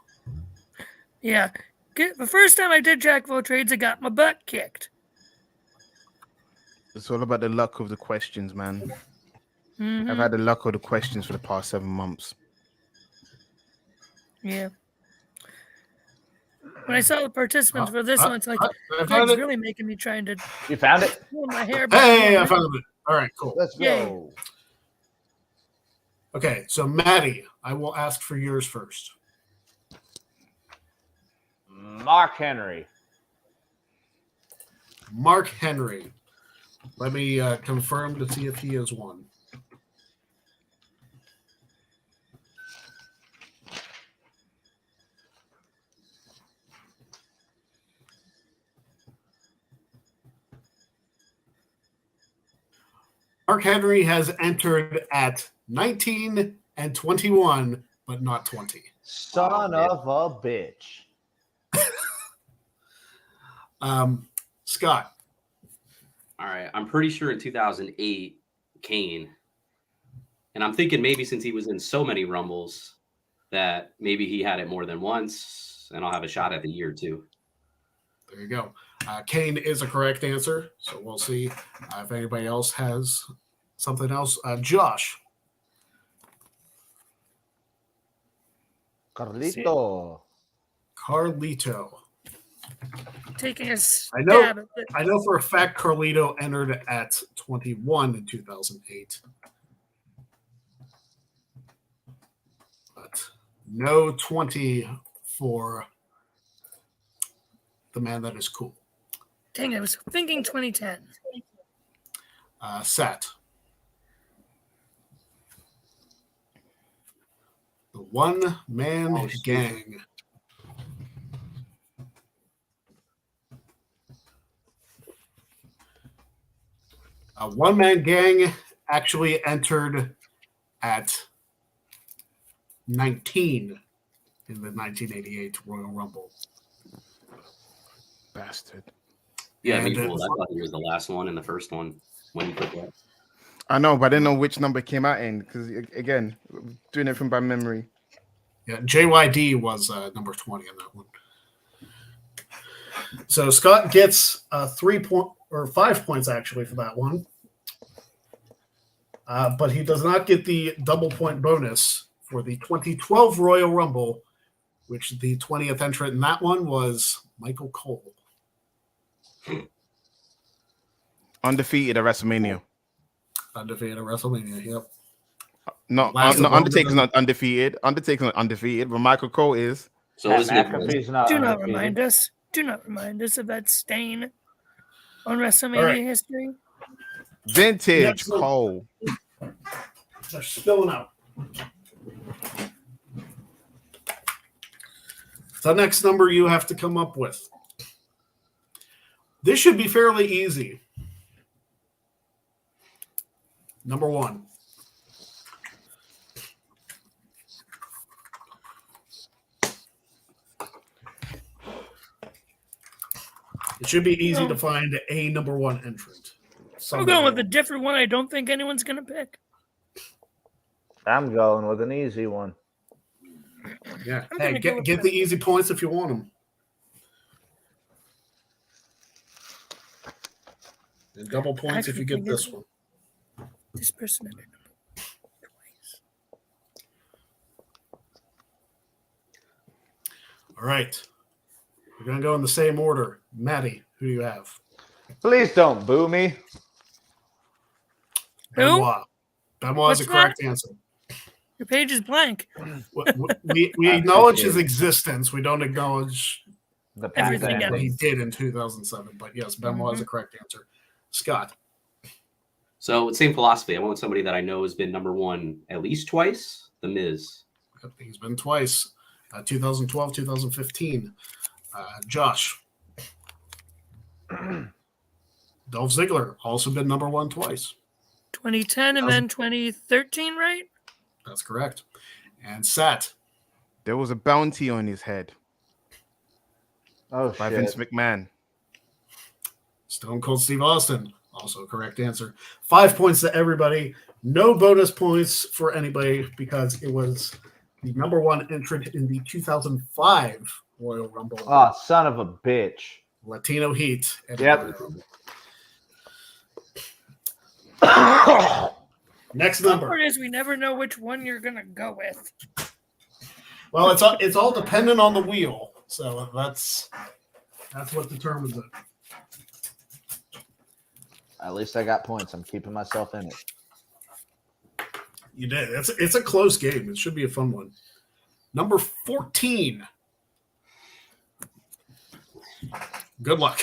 Yeah. The first time I did Jack of all trades, I got my butt kicked. It's all about the luck of the questions, man. Mhm. I've had the luck of the questions for the past 7 months. Yeah. When I saw the participants for this one, it's like, I found Greg's it. really making me trying to You found it? pull my hair back. Hey, I found it. All right, cool. Let's Yay. go. Okay, so Maddie, I will ask for yours first. Mark Henry. Mark Henry. Let me confirm to see if he is one. Mark Henry has entered at 19 and 21, but not 20. Son of a bitch. Scott. All right. I'm pretty sure in 2008, Kane. And I'm thinking maybe since he was in so many Rumbles that maybe he had it more than once, and I'll have a shot at the year too. There you go. Kane is a correct answer, so we'll see if anybody else has something else. Josh. Carlito. Carlito. Taking a I know- stab at it. I know for a fact Carlito entered at 21 in 2008. But no 20 for the man that is cool. Dang, I was thinking 2010. Sat. The one-man gang. A one-man gang actually entered at 19 in the 1988 Royal Rumble. Bastard. Yeah, And, me too. I thought he was the last one in the first one when you put that. I know, but I didn't know which number it came out in because, again, doing it from by memory. Yeah, JYD was number 20 in that one. So Scott gets 5 points actually for that one. But he does not get the double point bonus for the 2012 Royal Rumble, which the 20th entrant in that one was Michael Cole. Undefeated at WrestleMania. Undefeated at WrestleMania, yep. No, Last no, of Undertaker's all, not undefeated. Undertaker's not undefeated, but Michael Cole is. So Pat this Nick McAfee's not Do not undefeated. remind us. Do not remind us of that stain on WrestleMania All right. history. Vintage Yeah, so- Cole. They're spilling out. The next number you have to come up with. This should be fairly easy. Number 1. It should be easy to find a number 1 entrant. I'm going with a different one I don't think anyone's going to pick. I'm going with an easy one. Yeah. I'm Hey, gonna go with get the easy points if you want them. And double points if you get this one. This person entered number twice. All right. We're going to go in the same order. Maddie, who do you have? Please don't boo me. Who? Benoit. Benoit is a What's correct answer. Your page is blank. We acknowledge his existence. We don't acknowledge The Everything what else. he did in 2007. But yes, Benoit is a correct answer. Scott. So same philosophy. I went with somebody that I know has been number 1 at least twice. The Miz. He's been twice. 2012, 2015. Josh. Dolph Ziggler, also been number 1 twice. 2010 and then 2013, right? That's correct. And Sat. There was a bounty on his head Oh, by shit. Vince McMahon. Stone Cold Steve Austin, also correct answer. 5 points to everybody. No bonus points for anybody because it was the number 1 entrant in the 2005 Royal Rumble. Oh, son of a bitch. Latino Heat. Yep. Next The number. part is we never know which one you're going to go with. Well, it's all dependent on the wheel. So that's what determines it. At least I got points. I'm keeping myself in it. You did. It's a close game. It should be a fun one. Number 14. Good luck.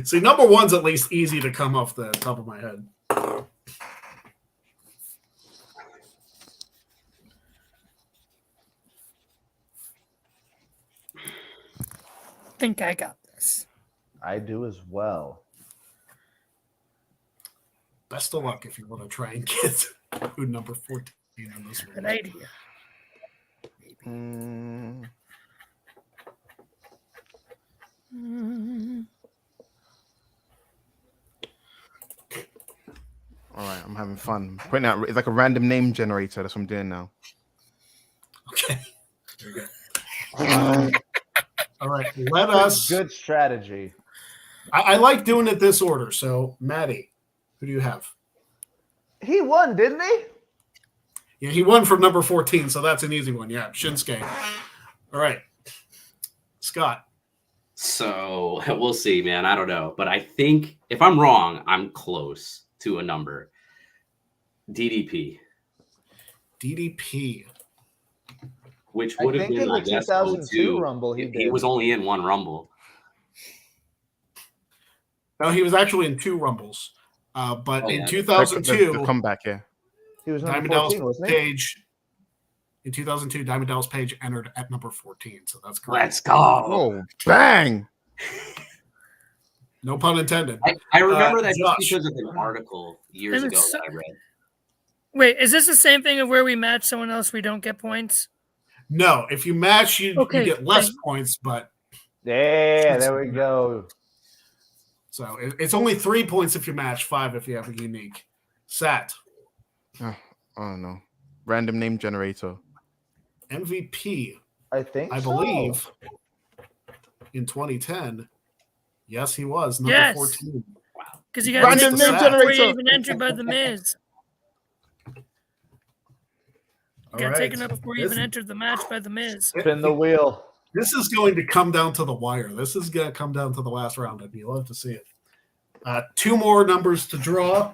See, number 1's at least easy to come off the top of my head. I think I got this. I do as well. Best of luck if you want to try and get who number 14 on this Good one. idea. Mm, all right, I'm having fun. Putting out it's like a random name generator. That's what I'm doing now. Okay. There you go. All right. Let us. Good strategy. I like doing it this order. So, Maddie, who do you have? He won, didn't he? Yeah, he won from number 14, so that's an easy one. Yeah, Shinsuke. All right. Scott. So we'll see, man. I don't know. But I think if I'm wrong, I'm close to a number. DDP, DDP. which I would have think been, in I the guess, 2002 02. Rumble he He did. was only in 1 Rumble. No, he was actually in 2 Rumbles. But Oh, in yeah. 2002, The comeback, yeah. He was Diamond number 14, Dallas wasn't he? Page. In 2002, Diamond Dallas Page entered at number 14. So that's correct. Let's go. Oh, bang! No pun intended. I remember that Josh. just because of an article years And ago it's- that I read. Wait, is this the same thing of where we match someone else we don't get points? No, if you match, you get less thank- points, but Yeah, there we go. so it's only 3 points if you match, 5 if you have a unique. Sat. Oh no. Random name generator. MVP, I think I so. believe, in 2010. Yes, he was number Yes. 14. Because you got Random taken name out before you generator. even entered by the Miz. All Got right. taken out before you This- even entered the match by the Miz. Spin the wheel. This is going to come down to the wire. This is going to come down to the last round. I'd be love to see it. 2 more numbers to draw.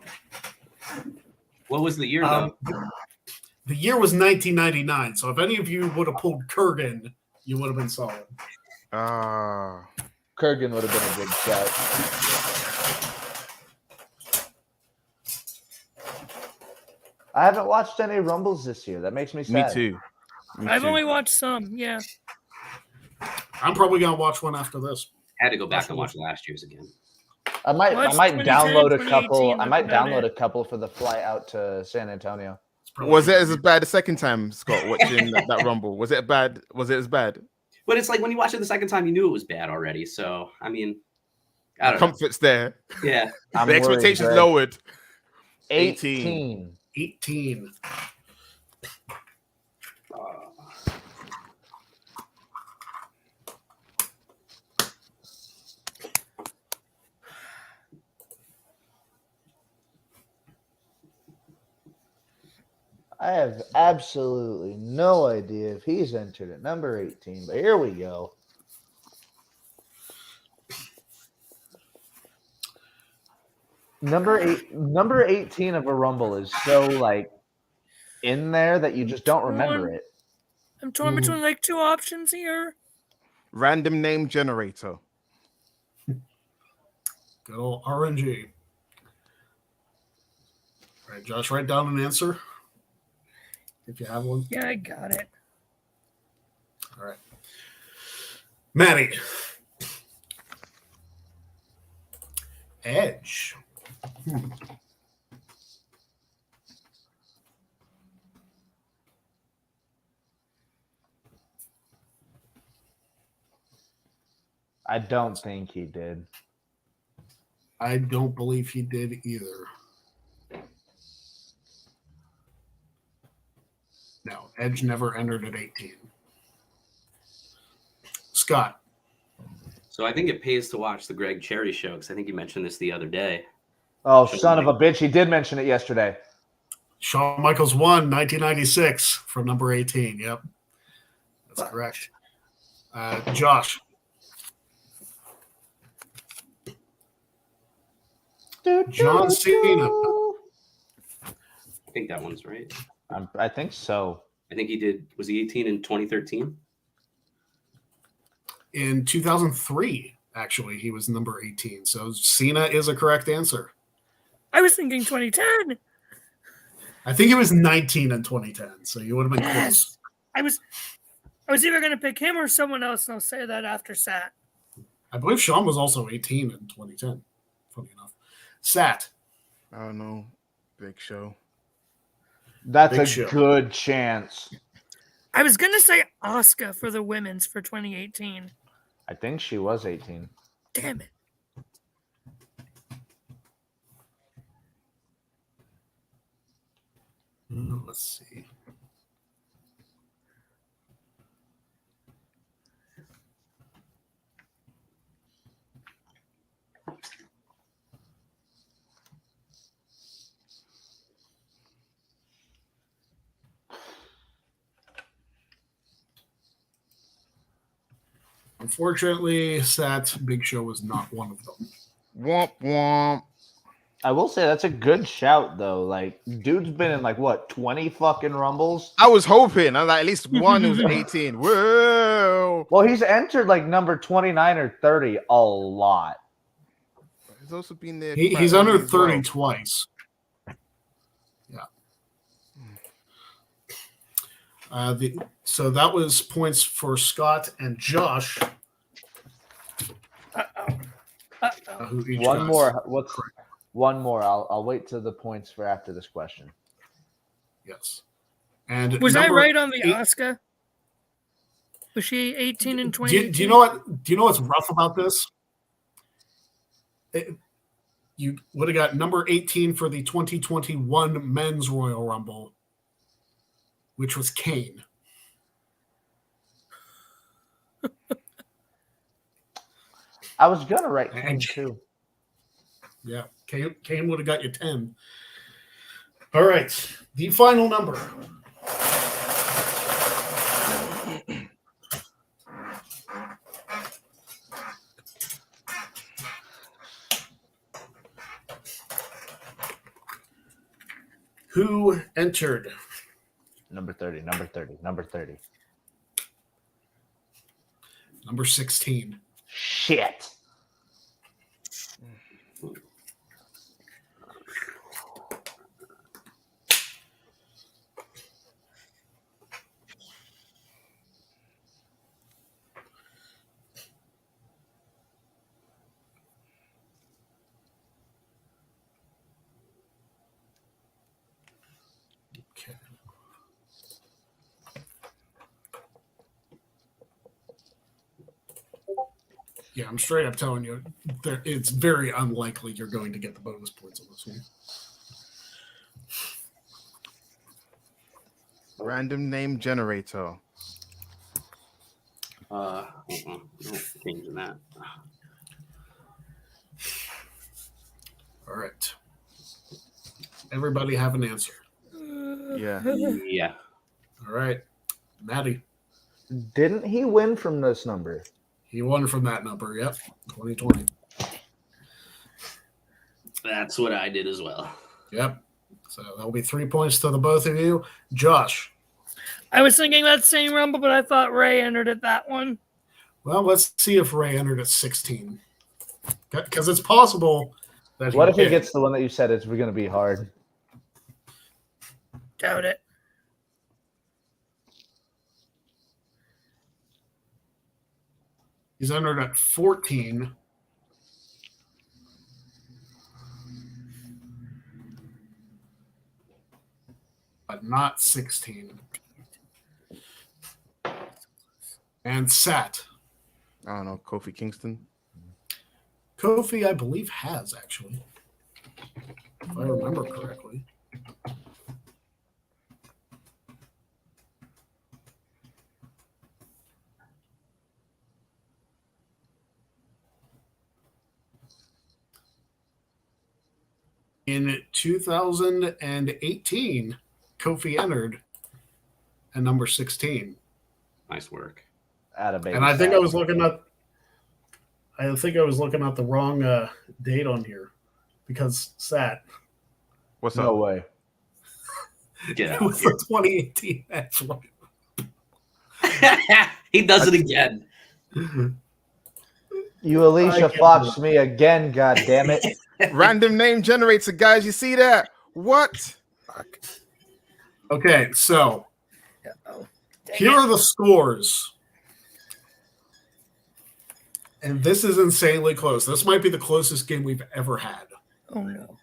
What was the year, though? The year was 1999. So if any of you would have pulled Kurgan, you would have been solid. Ah. Kurgan would have been a good shout. I haven't watched any Rumbles this year. That makes me sad. Me too. Me I've too. only watched some, yeah. I'm probably going to watch one after this. I had to go back and watch last year's again. I might Watch download a 2010, couple. 2018, I might that's about download it. a couple for the flight out to San Antonio. It's probably Was it good. as bad the second time, Scott, watching that Rumble? Was it bad? Was it as bad? But it's like when you watch it the second time, you knew it was bad already. So I mean, I don't know. Comfort's there. Yeah. I'm The worried, expectations Greg. lowered. 18. 18. I have absolutely no idea if he's entered at number 18, but here we go. Number 18 of a Rumble is so like in there that you just don't remember it. I'm torn between like two options here. Random name generator. Good old RNG. All right, Josh, write down an answer if you have one. Yeah, I got it. All right. Maddie. Edge. I don't think he did. I don't believe he did either. No, Edge never entered at 18. Scott. So I think it pays to watch the Greg Cherry show because I think you mentioned this the other day. Oh, son of a bitch. He did mention it yesterday. Shawn Michaels won 1996 from number 18. Yep. That's correct. Josh. John Cena. I think that one's right. I think so. I think he did. Was he 18 in 2013? In 2003, actually, he was number 18. So Cena is a correct answer. I was thinking 2010. I think it was 19 in 2010. So you would have been close. Yes. I was either going to pick him or someone else, and I'll say that after Sat. I believe Shawn was also 18 in 2010. Funny enough. Sat. I don't know. Big Show. That's Big a Show. good chance. I was going to say Asuka for the women's for 2018. I think she was 18. Damn it. Let's see. Unfortunately, Sat's Big Show was not one of them. Womp womp. I will say that's a good shout, though. Like, dude's been in, like, what, 20 fucking Rumbles? I was hoping. I was like, at least one who's 18. Whoa. Well, he's entered, like, number 29 or 30 a lot. He's also been there. He's quite under early as 30 well. twice. Yeah. So that was points for Scott and Josh. Who each One got- more. One more. I'll wait till the points for after this question. Yes. And Was I number right on the 8 Asuka? Was she 18 in Do 2018? you know what? Do you know what's rough about this? You would have got number 18 for the 2021 Men's Royal Rumble, which was Kane. I was gonna write And- Kane too. Yeah, Kane would have got you 10. All right, the final number. Who entered? Number 30. Number 30. Number 30. Number 16. Shit. Okay. Yeah, I'm straight up telling you, it's very unlikely you're going to get the bonus points on this one. Random name generator. No, changing that. All right. Everybody have an answer. Yeah. Yeah. All right. Maddie, Didn't he win from this number? he won from that number. Yep. 2020. That's what I did as well. Yep. So that'll be 3 points to the both of you. Josh. I was thinking that same rumble, but I thought Ray entered at that one. Well, let's see if Ray entered at 16. Because it's possible that What if he did. gets the one that you said it's going to be hard? Doubt it. He's entered at 14. But not 16. And Sat. I don't know, Kofi Kingston. Kofi, I believe, has actually. If I remember correctly. In 2018, Kofi entered at number 16. Nice work. And I think I was looking at the wrong date on here because Sat. What's No up? way. Get It out was of here. the 2018 match. He does it again. You Alicia can't Foxed me again, god damn it. Random name generator, guys. You see that? What? Okay, so Uh-oh. here are the scores. And this is insanely close. This might be the closest game we've ever had. Oh no.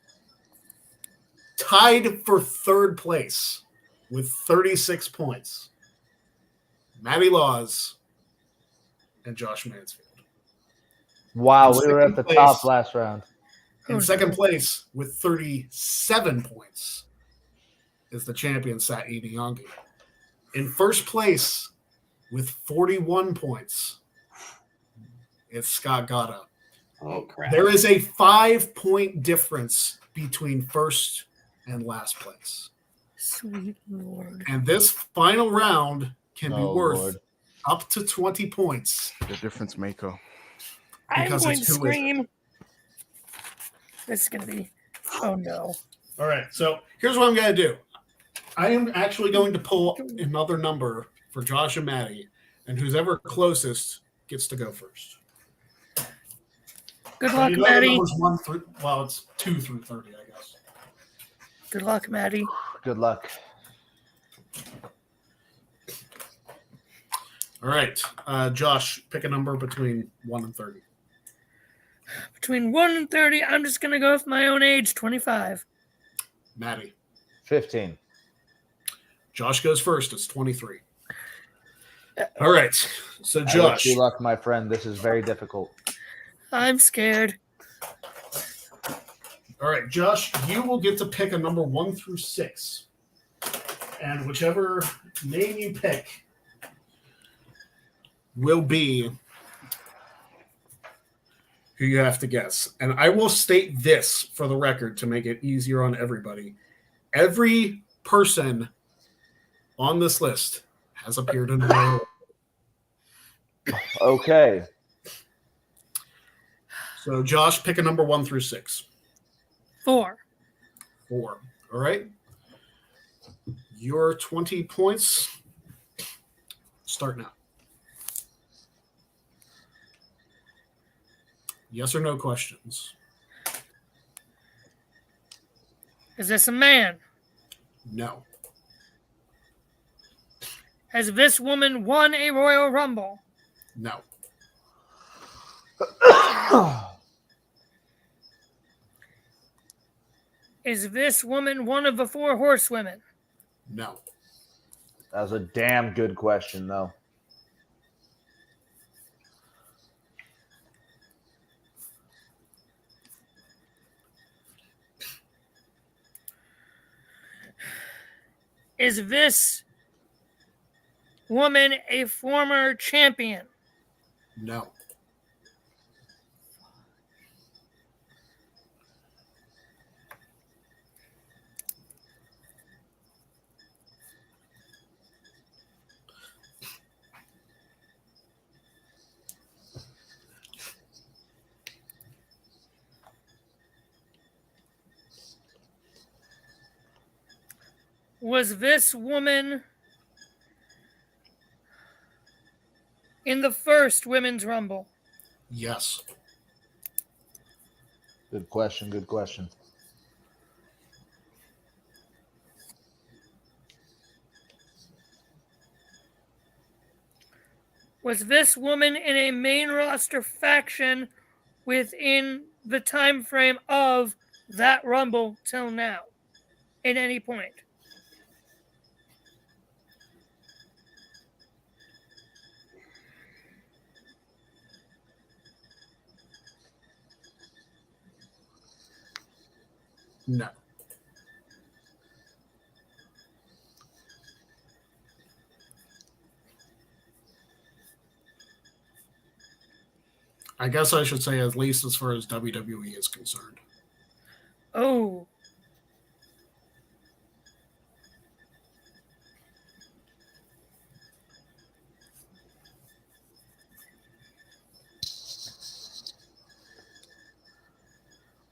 Tied for third place with 36 points. Maddie Laws and Josh Mansfield. Wow, In we were at the second top place- last round. In second place with 37 points is the champion, Sat Niangi. In first place with 41 points, it's Scott Gata. Oh crap. There is a 5-point difference between first and last place. Sweet Lord. And this final round can be Oh, worth Lord. up to 20 points. The difference maker. I'm Because going it's to who is it? scream. This is going to be. Oh no. All right, so here's what I'm going to do. I am actually going to pull another number for Josh and Maddie, and who's ever closest gets to go first. Good So luck, you know the Maddie. numbers 1 through, well, it's 2 through 30, I guess. Good luck, Maddie. Good luck. All right, Josh, pick a number between 1 and 30. Between 1 and 30, I'm just going to go with my own age, 25. Maddie. 15. Josh goes first. It's 23. All right, so I wish Josh. you luck, my friend. This is very difficult. I'm scared. All right, Josh, you will get to pick a number 1 through 6. And whichever name you pick will be who you have to guess. And I will state this for the record to make it easier on everybody. Every person on this list has appeared in the Okay. So, Josh, pick a number 1 through 6. 4. 4. All right. Your 20 points start now. Yes or no questions? Is this a man? No. Has this woman won a Royal Rumble? No. Is this woman one of the 4 horsewomen? No. That was a damn good question, though. Is this woman a former champion? No. Was this woman in the first Women's Rumble? Yes. Good question. Good question. Was this woman in a main roster faction within the time frame of that Rumble till now? At any point? No. I guess I should say at least as far as WWE is concerned. Oh.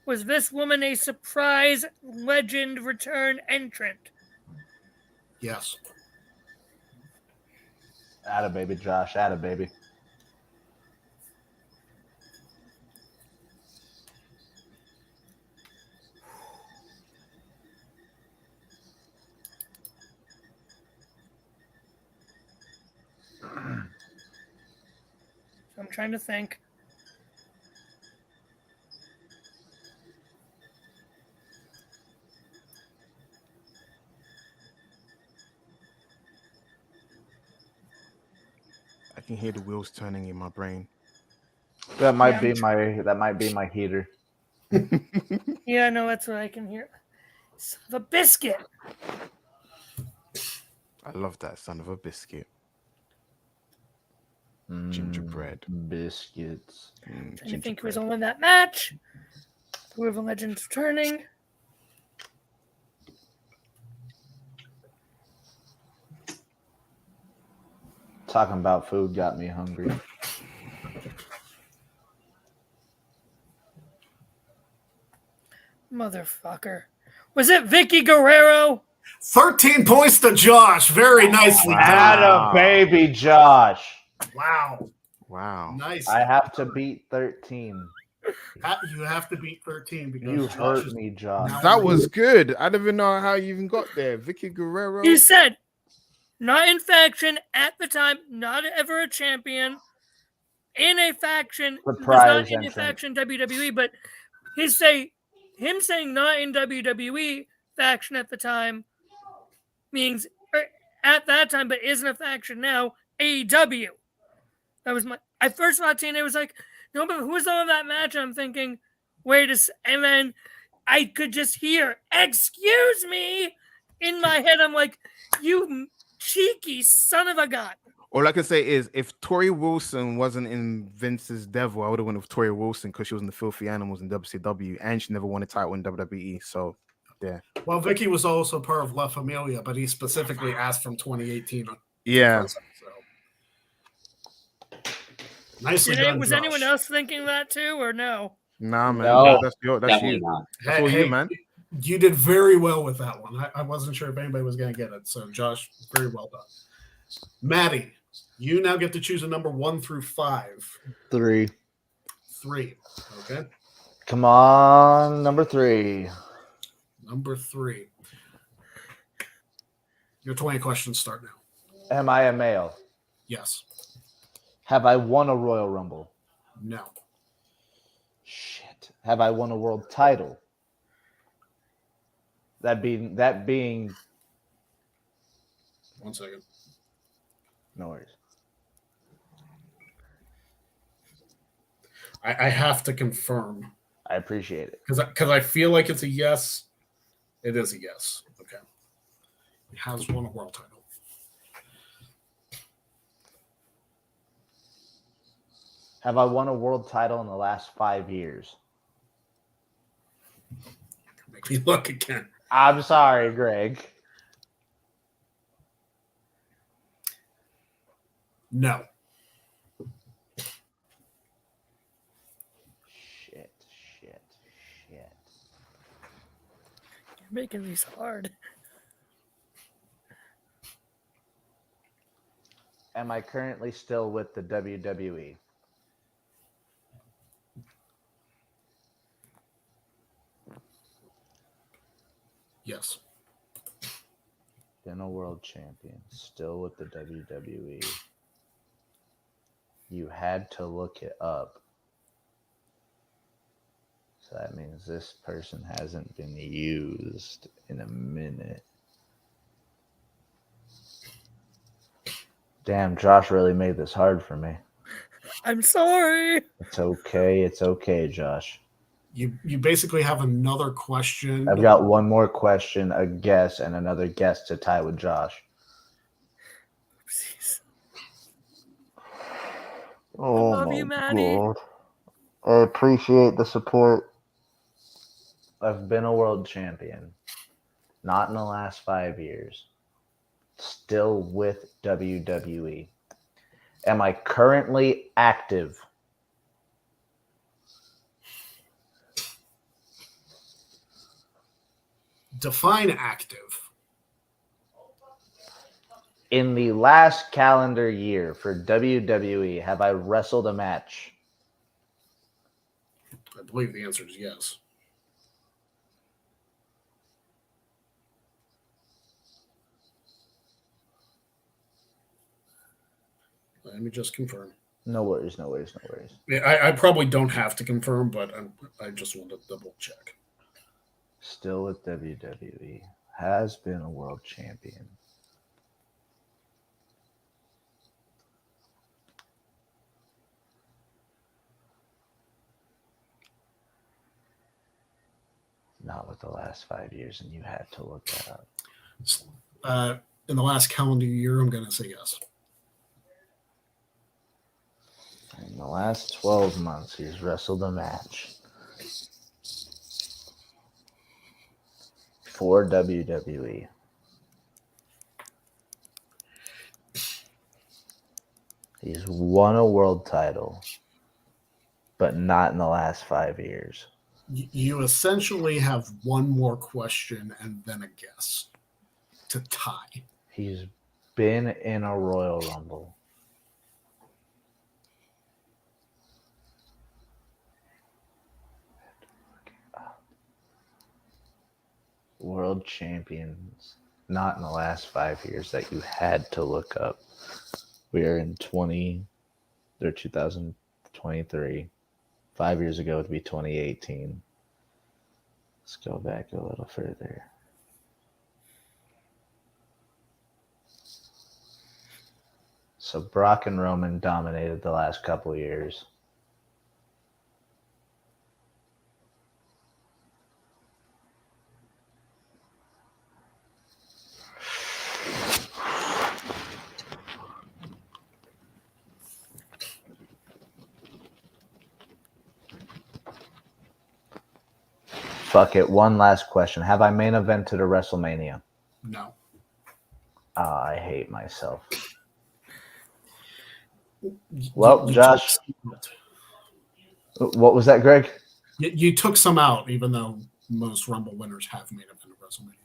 Was this woman a surprise legend return entrant? Yes. Atta baby, Josh. Atta baby. I'm trying to think. I can hear the wheels turning in my brain. That might be my heater. Yeah, no, that's what I can hear. Son of a biscuit. I love that son of a biscuit. Gingerbread. Biscuits. Trying to think who was on in that match. Whoever Legends returning. Talking about food got me hungry. Motherfucker. Was it Vicky Guerrero? 13 points to Josh. Very nicely done. Atta baby, Josh. Wow. Wow. Nice. I have to beat 13. You have to beat 13 because You Josh hurt is me, Josh. now That was good. I don't even know how you even got there. Vicky Guerrero. He said, not in faction at the time, not ever a champion. In a faction, was Surprise not in a entrant. faction WWE, but him saying not in WWE faction at the time means at that time, but isn't a faction now, AEW. That was I first saw TNA, was like, no, but who was on that match? I'm thinking, and then I could just hear, excuse me, in my head. I'm like, you cheeky son of a gun. All I can say is if Tori Wilson wasn't in Vince's Devil, I would have went with Tori Wilson because she was in the Filthy Animals in WCW and she never won a title in WWE. So, yeah. Well, Vicky was also part of La Familia, but he specifically asked from 2018. Yeah. So. Nicely done, Was Josh. anyone else thinking that too, or no? Nah, man. No, that's Definitely you. not. That's all you, man. You did very well with that one. I wasn't sure if anybody was going to get it. So, Josh, very well done. Maddie, you now get to choose a number 1 through 5. 3. 3. Okay. Come on, number 3. Number 3. Your 20 questions start now. Am I a male? Yes. Have I won a Royal Rumble? No. Shit. Have I won a world title? That being 1 second. No worries. I have to confirm I appreciate it. because I feel like it's a yes. It is a yes. Okay. He has won a world title. Have I won a world title in the last 5 years? Make me look again. I'm sorry, Greg. No. Shit. You're making these hard. Am I currently still with the WWE? Yes. Been a world champion, still with the WWE. You had to look it up. So that means this person hasn't been used in a minute. Damn, Josh really made this hard for me. I'm sorry. It's okay, Josh. You basically have another question. I've got one more question, a guess, and another guess to tie with Josh. Oopsies. Oh, love you, Maddie. God. I appreciate the support. I've been a world champion. Not in the last 5 years. Still with WWE. Am I currently active? Define active. In the last calendar year for WWE, have I wrestled a match? I believe the answer is yes. Let me just confirm. No worries. Yeah, I probably don't have to confirm, but I just want to double check. Still with WWE. Has been a world champion. Not with the last 5 years, and you had to look that up. In the last calendar year, I'm going to say yes. In the last 12 months, he's wrestled a match for WWE. He's won a world title, but not in the last 5 years. You essentially have one more question and then a guess to tie. He's been in a Royal Rumble. World champions, not in the last 5 years that you had to look up. We are in 2023. 5 years ago would be 2018. Let's go back a little further. So Brock and Roman dominated the last couple years. Fuck it. One last question. Have I main evented a WrestleMania? No. I hate myself. Well, Josh. What was that, Greg? You took some out, even though most Rumble winners have main event of WrestleMania.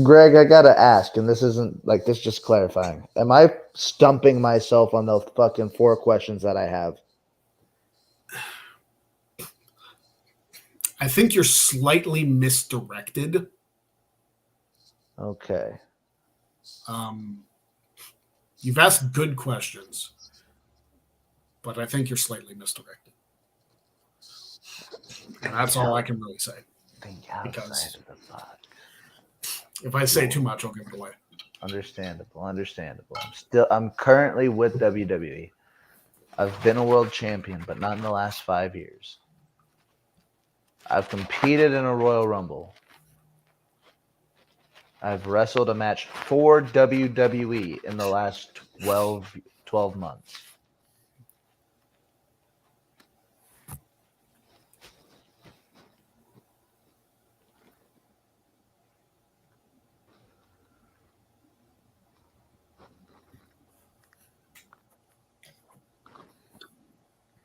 Greg, I gotta ask, and this isn't like this, just clarifying. Am I stumping myself on the fucking 4 questions that I have? I think you're slightly misdirected. Okay. You've asked good questions, but I think you're slightly misdirected. And that's all I can really say. Think Because- outside of the box. If I say too much, I'll give it away. Understandable. I'm currently with WWE. I've been a world champion, but not in the last 5 years. I've competed in a Royal Rumble. I've wrestled a match for WWE in the last 12 months.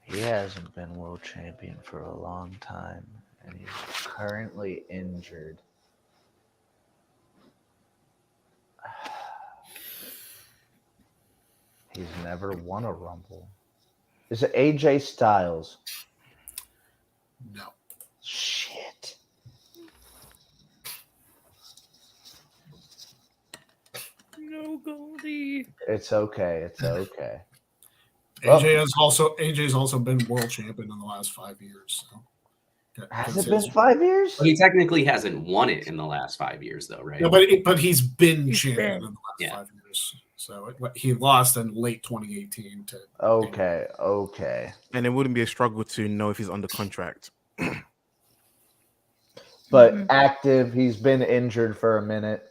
He hasn't been world champion for a long time, and he's currently injured. He's never won a Rumble. Is it AJ Styles? No. Shit. No, Goldie. It's okay. AJ's also been world champion in the last 5 years. So. Has it been 5 years? But he technically hasn't won it in the last 5 years, though, right? No, but he's been champion in the last 5 years. So he lost in late 2018 to. Okay. And it wouldn't be a struggle to know if he's under contract. But active, he's been injured for a minute.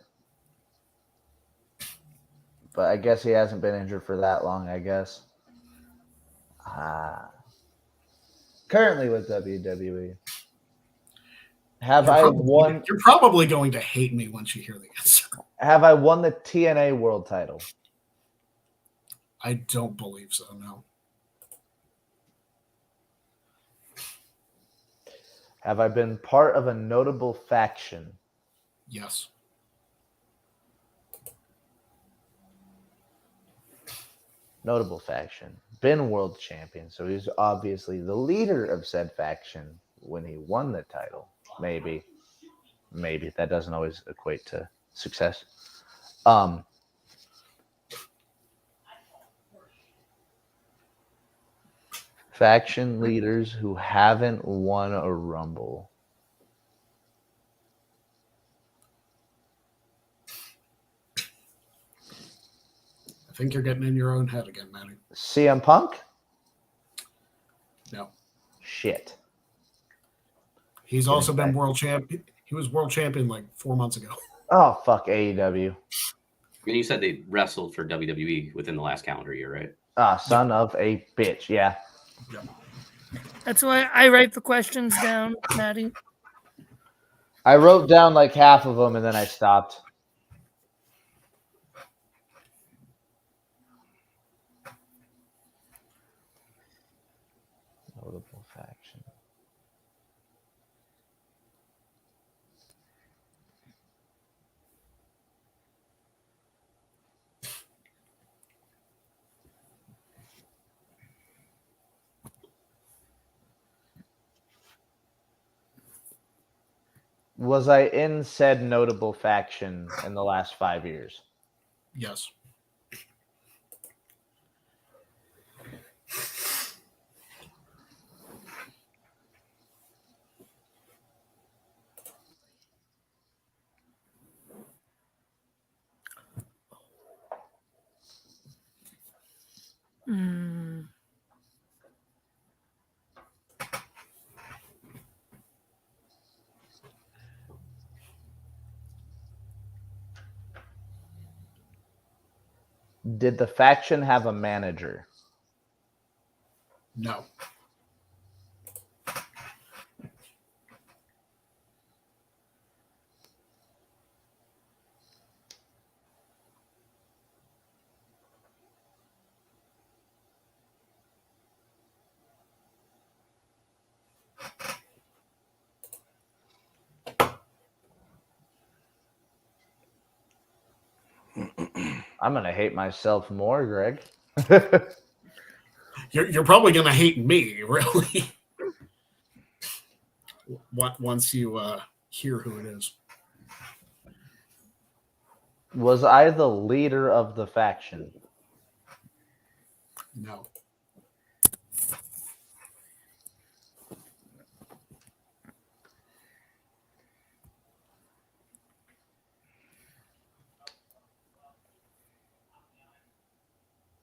But I guess he hasn't been injured for that long, I guess. Currently with WWE. You're probably going to hate me once you hear the answer. Have I won the TNA world title? I don't believe so, no. Have I been part of a notable faction? Yes. Notable faction. Been world champion, so he's obviously the leader of said faction when he won the title. Maybe. That doesn't always equate to success. Faction leaders who haven't won a Rumble. I think you're getting in your own head again, Manny. CM Punk? No. Shit. He's also been world champion. He was world champion like 4 months ago. Oh, fuck AEW. I mean, you said they wrestled for WWE within the last calendar year, right? Son of a bitch. Yeah. That's why I write the questions down, Maddie. I wrote down like half of them and then I stopped. Notable faction. Was I in said notable faction in the last 5 years? Yes. Did the faction have a manager? No. I'm going to hate myself more, Greg. You're probably going to hate me, really. Once you hear who it is. Was I the leader of the faction? No.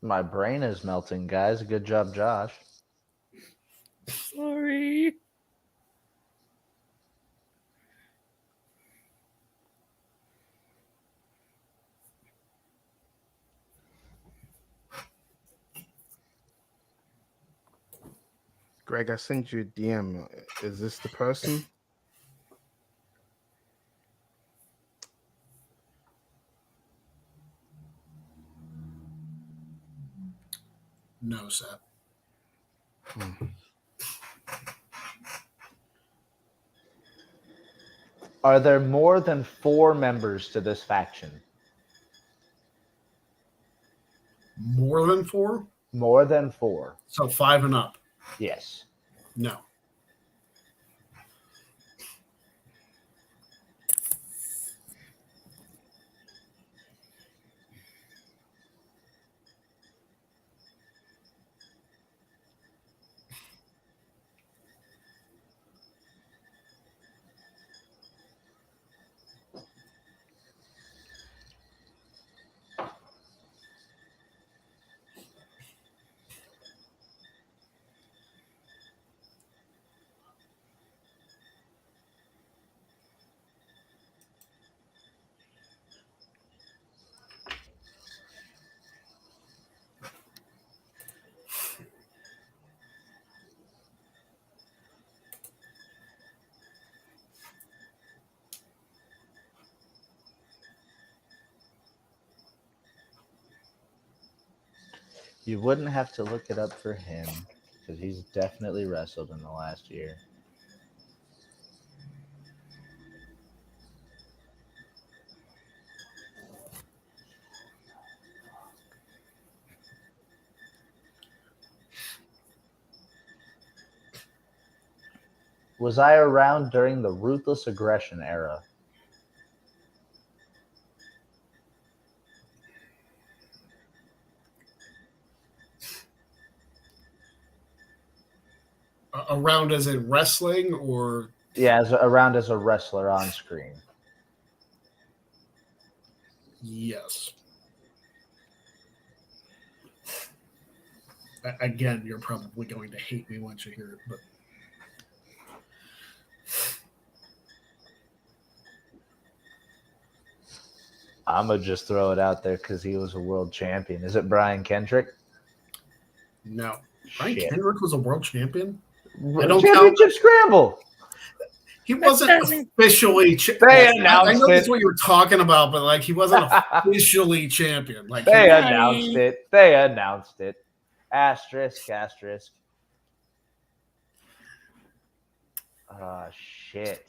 My brain is melting, guys. Good job, Josh. Sorry. Greg, I sent you a DM. Is this the person? No, Seth. Are there more than 4 members to this faction? More than 4? More than 4. So 5 and up. Yes. No. You wouldn't have to look it up for him because he's definitely wrestled in the last year. Was I around during the Ruthless Aggression era? Around as in wrestling or? Yeah, around as a wrestler on screen. Yes. Again, you're probably going to hate me once you hear it, but I'm going to just throw it out there because he was a world champion. Is it Brian Kendrick? no. Brian Shit. Kendrick was a world champion? I don't Championship Scramble. He wasn't doesn't- officially. They I announced know that's it. what you were talking about, but like he wasn't officially champion. Like They he- announced it. They announced it. Asterisk, asterisk. Shit.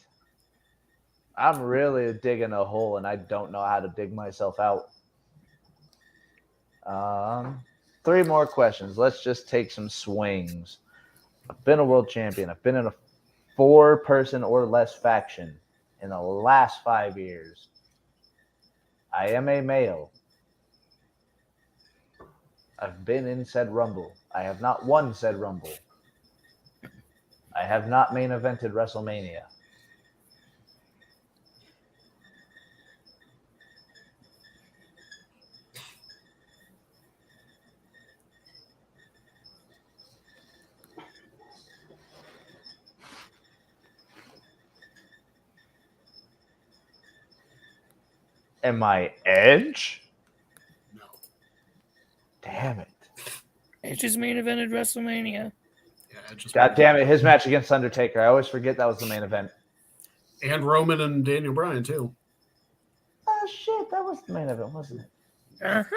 I'm really digging a hole and I don't know how to dig myself out. 3 more questions. Let's just take some swings. I've been a world champion. I've been in a 4-person or less faction in the last 5 years. I am a male. I've been in said Rumble. I have not won said Rumble. I have not main evented WrestleMania. Am I Edge? No. Damn it. It's just main evented WrestleMania. Yeah, it just God damn it. His match against Undertaker. I always forget that was the main event. And Roman and Daniel Bryan too. Oh, shit. That was the main event, wasn't it? Uh-huh.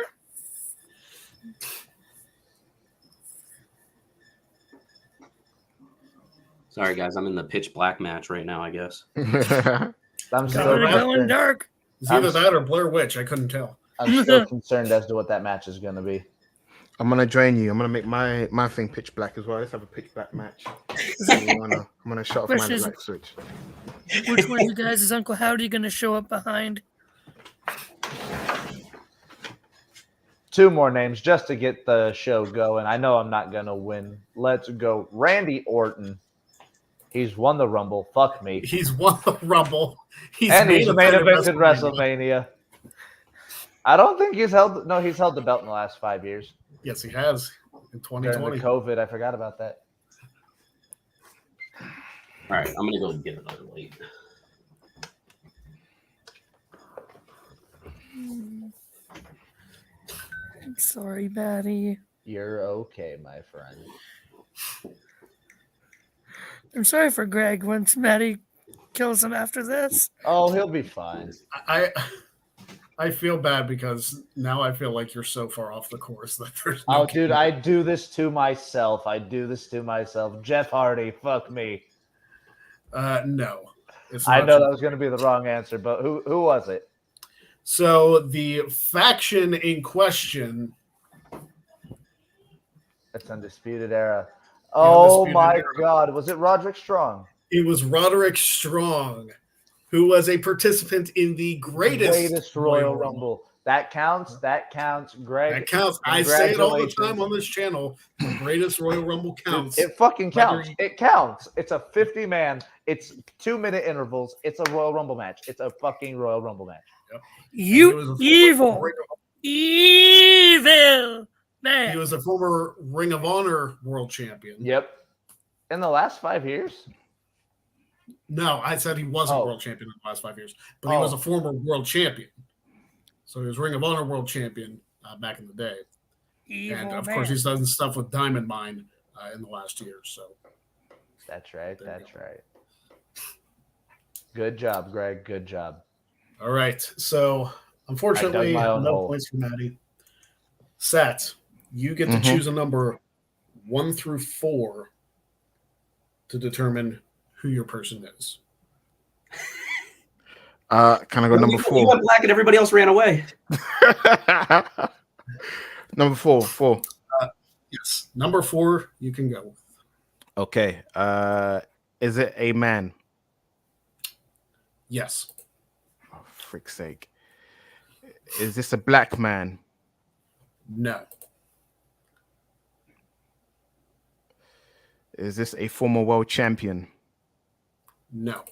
Sorry, guys. I'm in the pitch black match right now, I guess. I'm still, Going concerned. dark. It's either that or Blair Witch. I couldn't tell. I'm still concerned as to what that match is going to be. I'm gonna join you. I'm gonna make my thing pitch black as well. Let's have a pitch black match. I'm gonna shut off my Question is- light switch. Which one of you guys is Uncle Howdy going to show up behind? 2 more names just to get the show going. I know I'm not going to win. Let's go. Randy Orton. He's won the Rumble. Fuck me. He's won the Rumble. He's And he's main evented WrestleMania. WrestleMania. I don't think he's held. No, he's held the belt in the last 5 years. Yes, he has in During the 2020. COVID, I forgot about that. All right, I'm gonna go get another light. I'm sorry, Maddie. You're okay, my friend. I'm sorry for Greg once Maddie kills him after this. Oh, he'll be fine. I feel bad because now I feel like you're so far off the course that there's no. Oh, dude, I do this to myself. Jeff Hardy, fuck me. No, it's I not know true. that was going to be the wrong answer, but who was it? So the faction in question. It's Undisputed Era. Oh Undisputed my Era. God, was it Roderick Strong? It was Roderick Strong, who was a participant in the greatest Royal Rumble. That counts. That counts, Greg. That counts. I say it all the time on this channel. The greatest Royal Rumble counts. It fucking counts. Whether It counts. It's a 50-man. It's 2-minute intervals. It's a Royal Rumble match. It's a fucking Royal Rumble match. Yep. You evil man. He was a former Ring of Honor world champion. Yep. In the last 5 years? No, I said he wasn't world champion in the last 5 years, but he was a former world champion. So he was Ring of Honor world champion back in the day. Evil Of man. course, he's done stuff with Diamond Mine in the last year. So that's right. Good job, Greg. Good job. All right. So unfortunately, no points for Maddie. Sat, you get to choose a number 1 through 4 to determine who your person is. Can I go number 4? You went black and everybody else ran away. Number 4. Yes, number 4. You can go. Okay. Is it a man? Yes. Oh, frick's sake! Is this a black man? No. Is this a former world champion? No.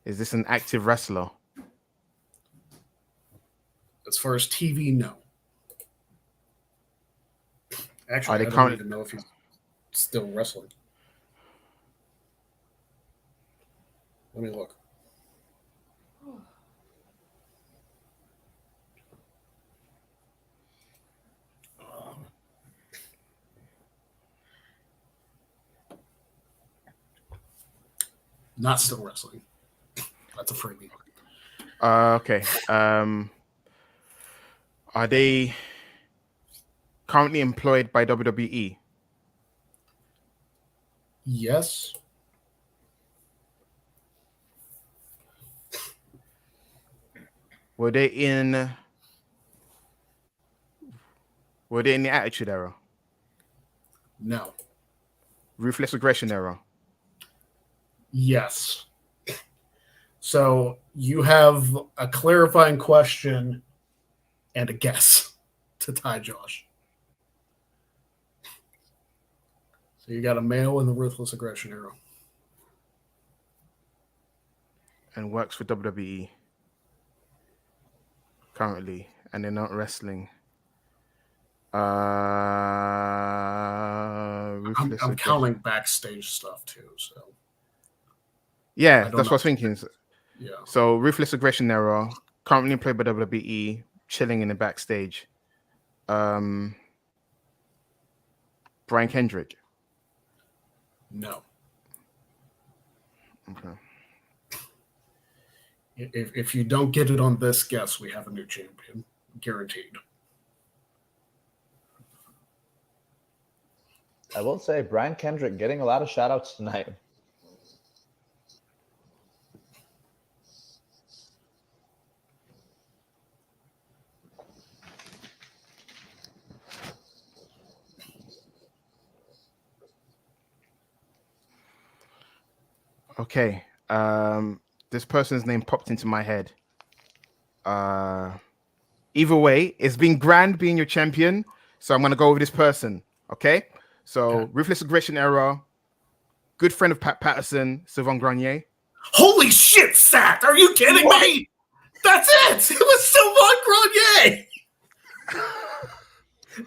Is this an active wrestler? As far as TV, no. Actually, I don't even know if he's still wrestling. Let me look. Not still wrestling. That's a freebie. Okay. Are they currently employed by WWE? Yes. Were they in the Attitude Era? No. Ruthless Aggression Era? Yes. So you have a clarifying question and a guess to tie Josh. So you got a male in the Ruthless Aggression Era. And works for WWE currently, and they're not wrestling. I'm counting backstage stuff too. So yeah, that's what I was thinking. Yeah. So Ruthless Aggression Era, currently employed by WWE, chilling in the backstage. Brian Kendrick. No. Okay. If you don't get it on this guess, we have a new champion, guaranteed. I will say Brian Kendrick getting a lot of shout outs tonight. Okay. This person's name popped into my head. Either way, it's been grand being your champion, so I'm gonna go with this person. Okay. So Ruthless Aggression Era, good friend of Pat Patterson, Sylvain Grenier. Holy shit, Sat! Are you kidding me? That's it! It was Sylvain Grenier!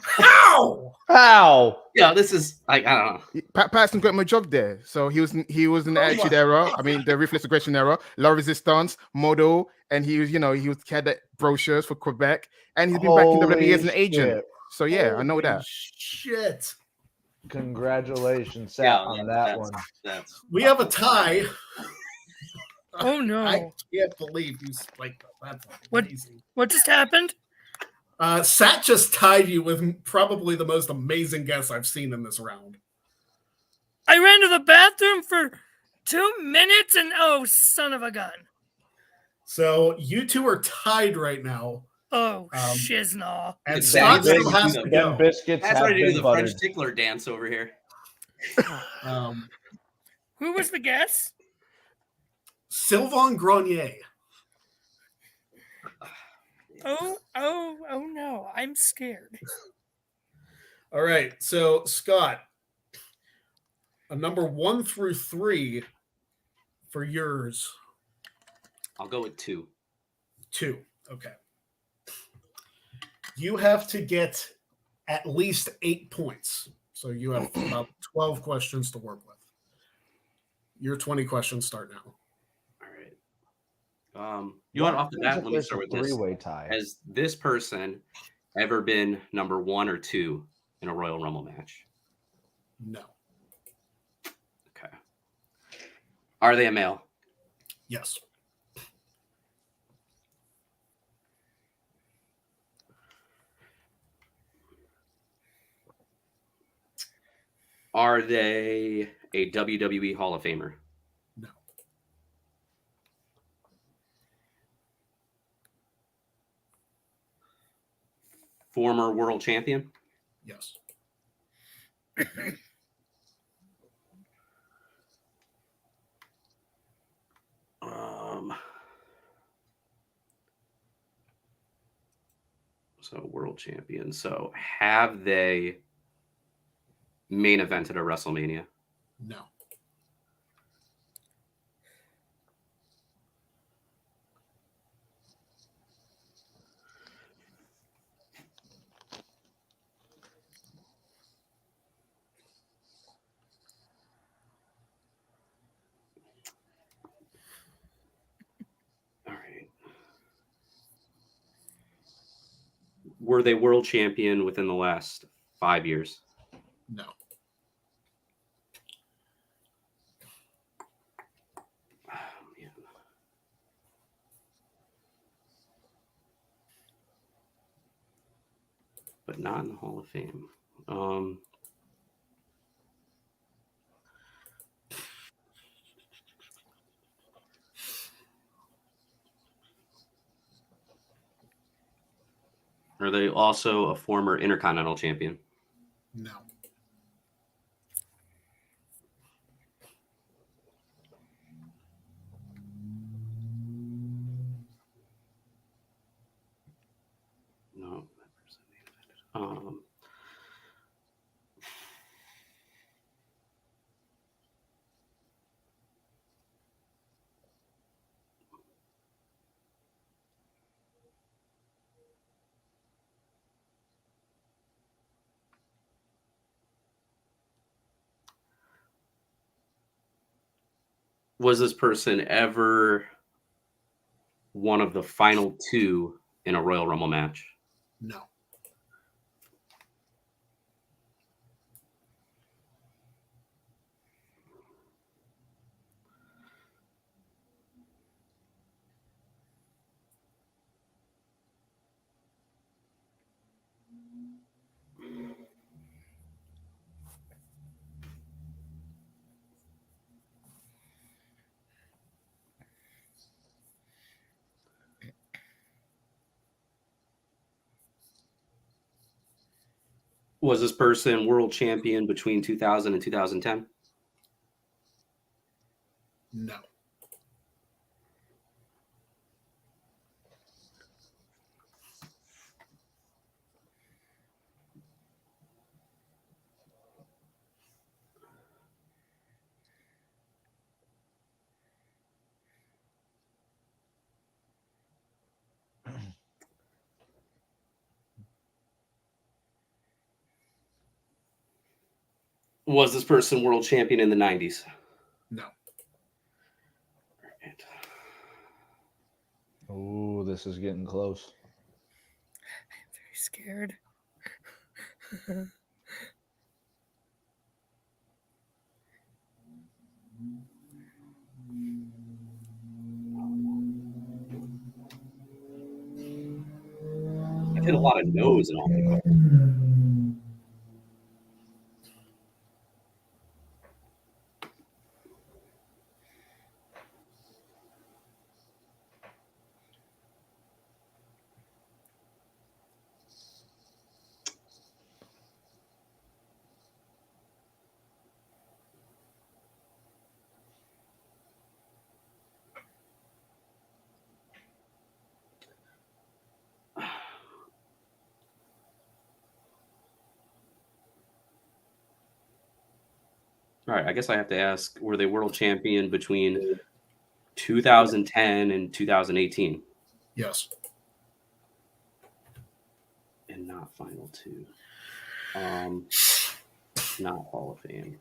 How? How? Yeah, this is like I don't know. Pat Patterson got him a job there, so he was in the attitude era. I mean, the reflex aggression era, La Resistance, Modo, and he was, he had that brochures for Quebec, and he's been back in WWE as an agent. shit. So yeah, I know Holy that. Shit. Congratulations, Seth, Yeah, on that one. That's We have a tie. Oh no. I can't believe you spiked that. That's What? amazing. What just happened? Sat just tied you with probably the most amazing guess I've seen in this round. I ran to the bathroom for 2 minutes and oh, son of a gun. So you two are tied right now. Oh, Um, shiznaw. And It's Scott Danny still has to Biscuit. Them go. biscuits that's have ready to do been the French buttered. tickler dance over here. Who was the guess? Sylvain Grenier. Oh no. I'm scared. All right. So, Scott, a number 1 through 3 for yours. I'll go with 2. 2. Okay. You have to get at least 8 points. So you have about 12 questions to work with. Your 20 questions start now. All right. You want off the bat? Let me start with this. Three-way tie. Has this person ever been number 1 or 2 in a Royal Rumble match? No. Okay. Are they a male? Yes. Are they a WWE Hall of Famer? No. Former world champion? Yes. So world champion. So have they main evented a WrestleMania? No. All right. Were they world champion within the last 5 years? No. Oh, man. But not in the Hall of Fame. Are they also a former Intercontinental champion? No. No. Was this person ever one of the final 2 in a Royal Rumble match? No. Was this person world champion between 2000 and 2010? No. Was this person world champion in the 90s? No. Oh, this is getting close. I'm very scared. I've hit a lot of no's in all my questions. All right, I guess I have to ask, were they world champion between 2010 and 2018? Yes. And not final two. Not Hall of Fame.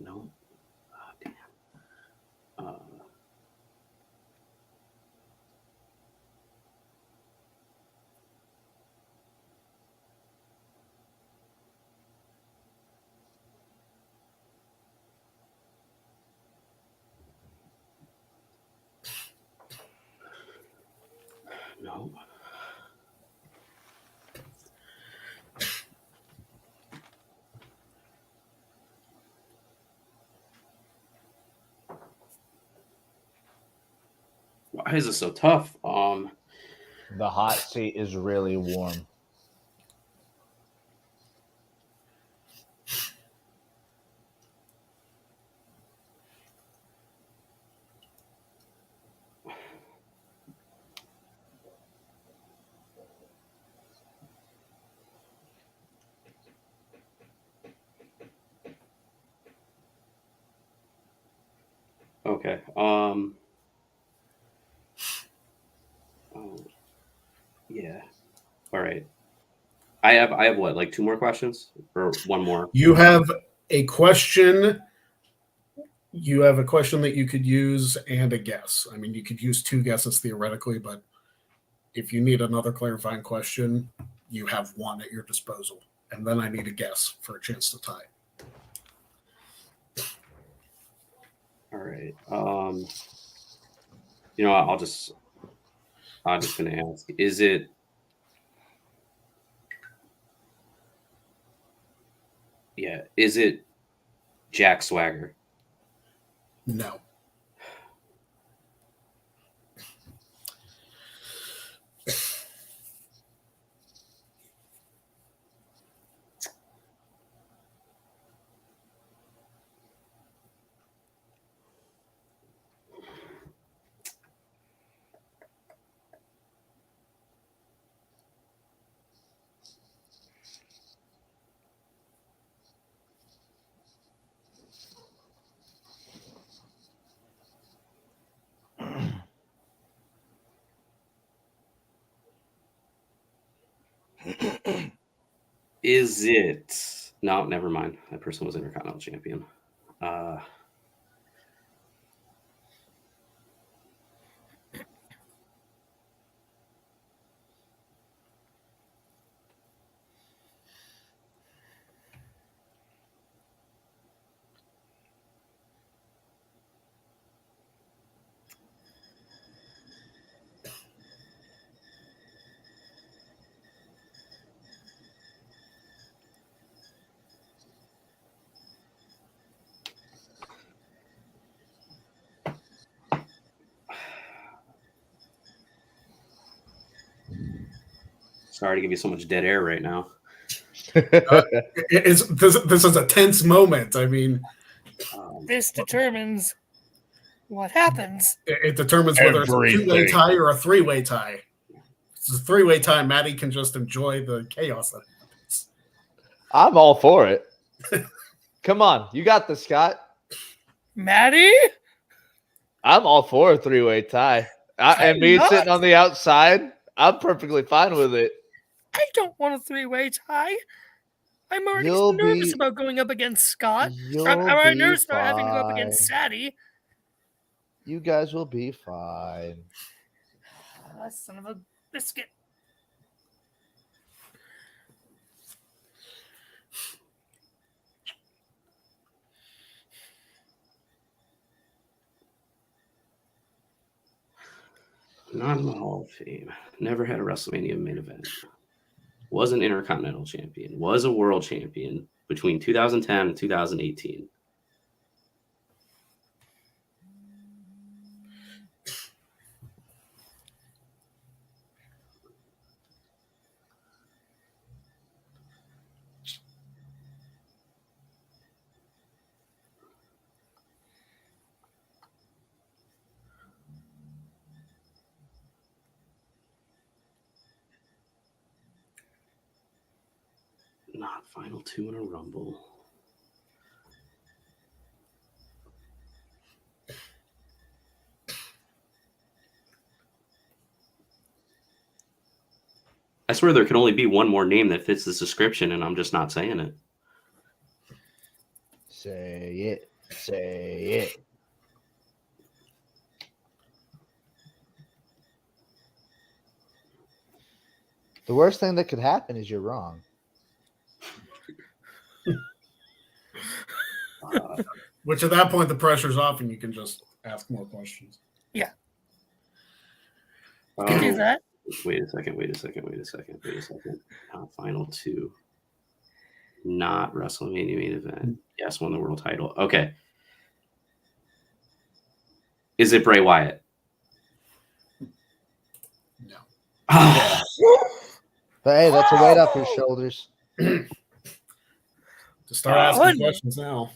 No. Oh, damn. No. Why is this so tough? The hot seat is really warm. Okay. Oh, yeah. All right. I have what, like 2 more questions or 1 more? You have a question. You have a question that you could use and a guess. I mean, you could use 2 guesses theoretically, but if you need another clarifying question, you have 1 at your disposal. And then I need a guess for a chance to tie. All right. You know, I'm just gonna ask: is it? Yeah. Is it Jack Swagger? No. Is it? No, never mind. That person was Intercontinental Champion. Sorry to give you so much dead air right now. This is a tense moment. I mean, This determines what happens. it determines whether it's a 2-way tie or a 3-way tie. It's a three-way tie. Maddie can just enjoy the chaos that happens. I'm all for it. Come on, you got this, Scott. Maddie? I'm all for a three-way tie. And me not. sitting on the outside, I'm perfectly fine with it. I don't want a three-way tie. I'm already You'll nervous be- about going up against Scott. You'll I'm already be nervous about having to go up against fine. Sadie. You guys will be fine. Son of a biscuit. Not in the Hall of Fame. Never had a WrestleMania main event. Was an Intercontinental Champion. Was a World Champion between 2010 and 2018. Not final two in a Rumble. I swear there can only be one more name that fits this description, and I'm just not saying it. Say it. Say it. The worst thing that could happen is you're wrong. Which at that point the pressure's off and you can just ask more questions. Can do that. Wait a second. Final two. Not WrestleMania main event. Yes, won the world title. Okay. Is it Bray Wyatt? No. But hey, that's a weight off your shoulders. To start asking questions now.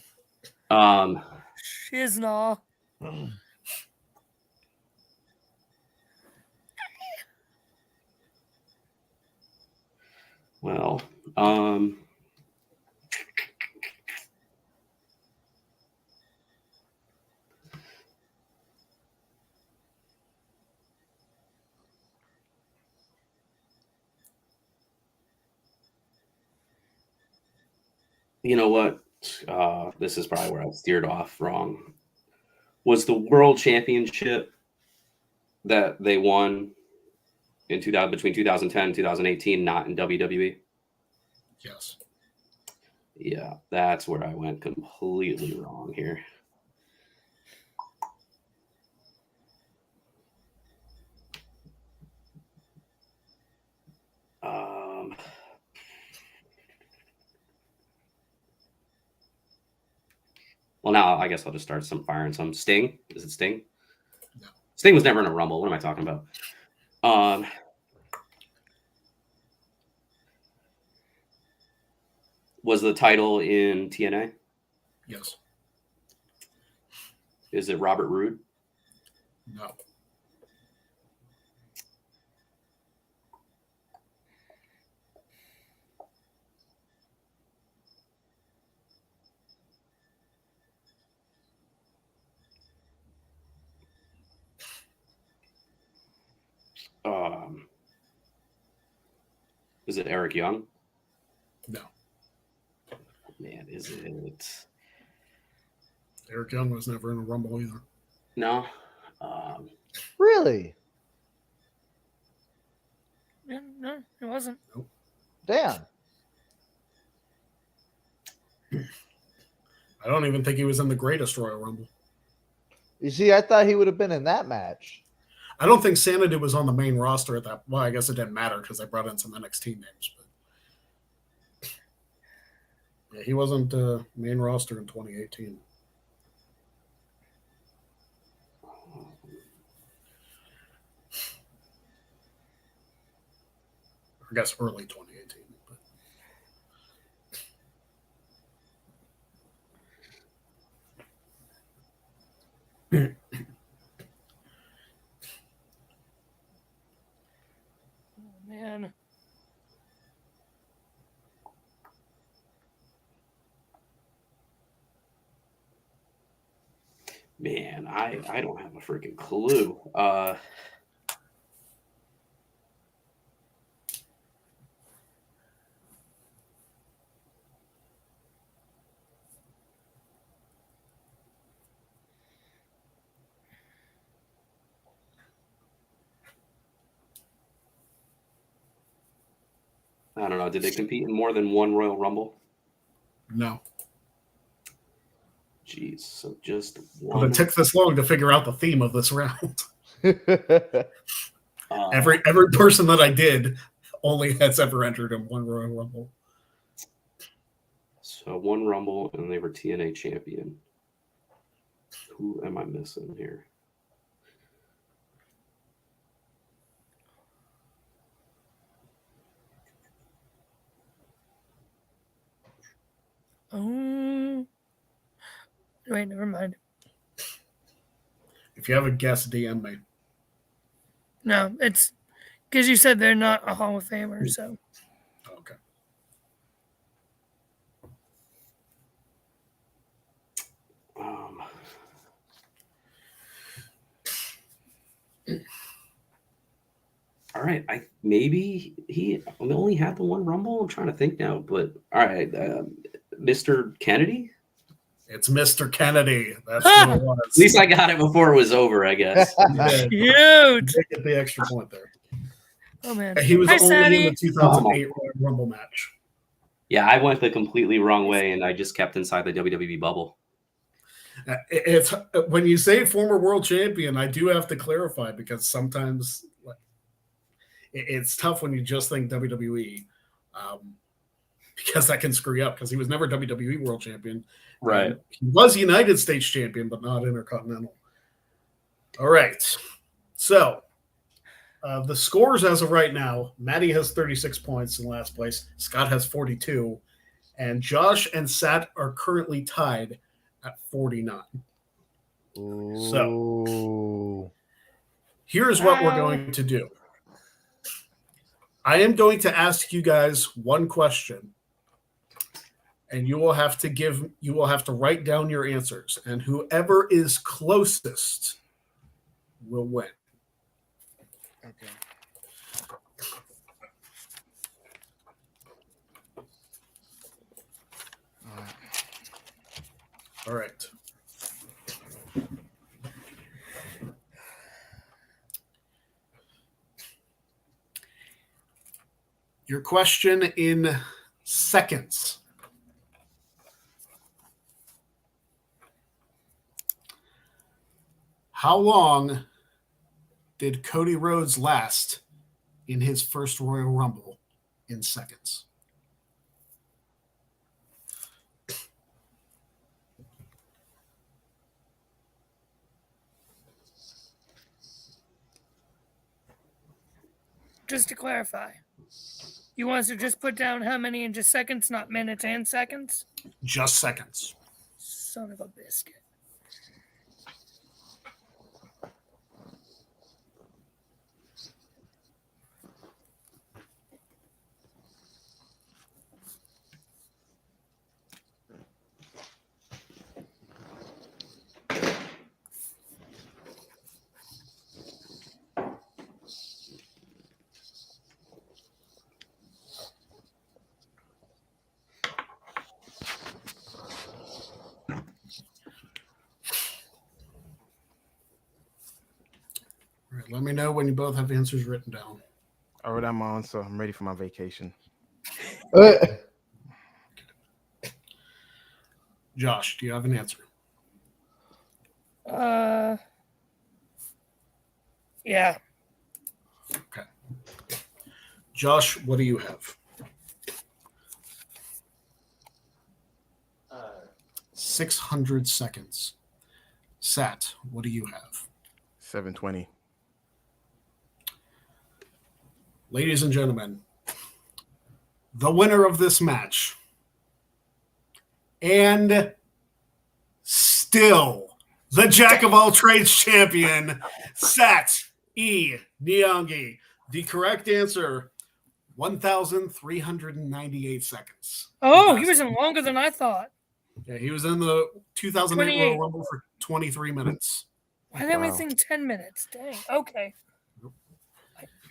Shiznall. Well, you know what? This is probably where I steered off wrong. Was the World Championship that they won in between 2010 and 2018 not in WWE? Yes. Yeah, that's where I went completely wrong here. Well, now I guess I'll just start firing some. Sting? Is it Sting? No. Sting was never in a Rumble. What am I talking about? Was the title in TNA? Yes. Is it Robert Roode? No. Is it Eric Young? No. Man, is it? Eric Young was never in a Rumble either. No. Really? Yeah, no, it wasn't. Damn. I don't even think he was in the greatest Royal Rumble. You see, I thought he would have been in that match. I don't think Sanity was on the main roster at that. Well, I guess it didn't matter because they brought in some NXT names. But yeah, he wasn't main roster in 2018. I guess early 2018. But man. Man, I don't have a freaking clue. I don't know. Did they compete in more than one Royal Rumble? No. Jeez, so just Well, one. it took this long to figure out the theme of this round. Every person that I did only has ever entered in one Royal Rumble. So one Rumble, and they were TNA champion. Who am I missing here? Wait, never mind. If you have a guess, DM me. No, it's because you said they're not a Hall of Famer, so. Okay. All right, maybe he only had the one Rumble. I'm trying to think now, but all right, Mr. Kennedy. It's Mr. Kennedy. That's Ah! who it was. At least I got it before it was over, I guess. Yeah, Cute. you get the extra point there. Oh man. He was Hi, only in Sadie. the 2008 Royal Rumble match. Yeah, I went the completely wrong way, and I just kept inside the WWE bubble. It's when you say former world champion, I do have to clarify because sometimes it's tough when you just think WWE, because that can screw you up because he was never WWE world champion. Right. He was United States champion, but not Intercontinental. All right. So the scores as of right now, Maddie has 36 points in last place. Scott has 42. And Josh and Sat are currently tied at 49. Ooh. So here's what we're going to do. I am going to ask you guys one question. And you will have to write down your answers. And whoever is closest will win. Okay. All right. Your question in seconds. How long did Cody Rhodes last in his first Royal Rumble in seconds? Just to clarify, you want us to just put down how many in just seconds, not minutes and seconds? Just seconds. Son of a biscuit. All right, let me know when you both have answers written down. I wrote down my answer. I'm ready for my vacation. Josh, do you have an answer? Yeah. Okay. Josh, what do you have? 600 seconds. Sat, what do you have? 720. Ladies and gentlemen, the winner of this match, and still the Jack of all trades champion, Sat E. Niangi, The correct answer, 1,398 seconds. Oh, he was in longer than I thought. Yeah, he was in the 2008 28. Royal Rumble for 23 minutes. Why didn't we Wow. think 10 minutes? Dang. Okay.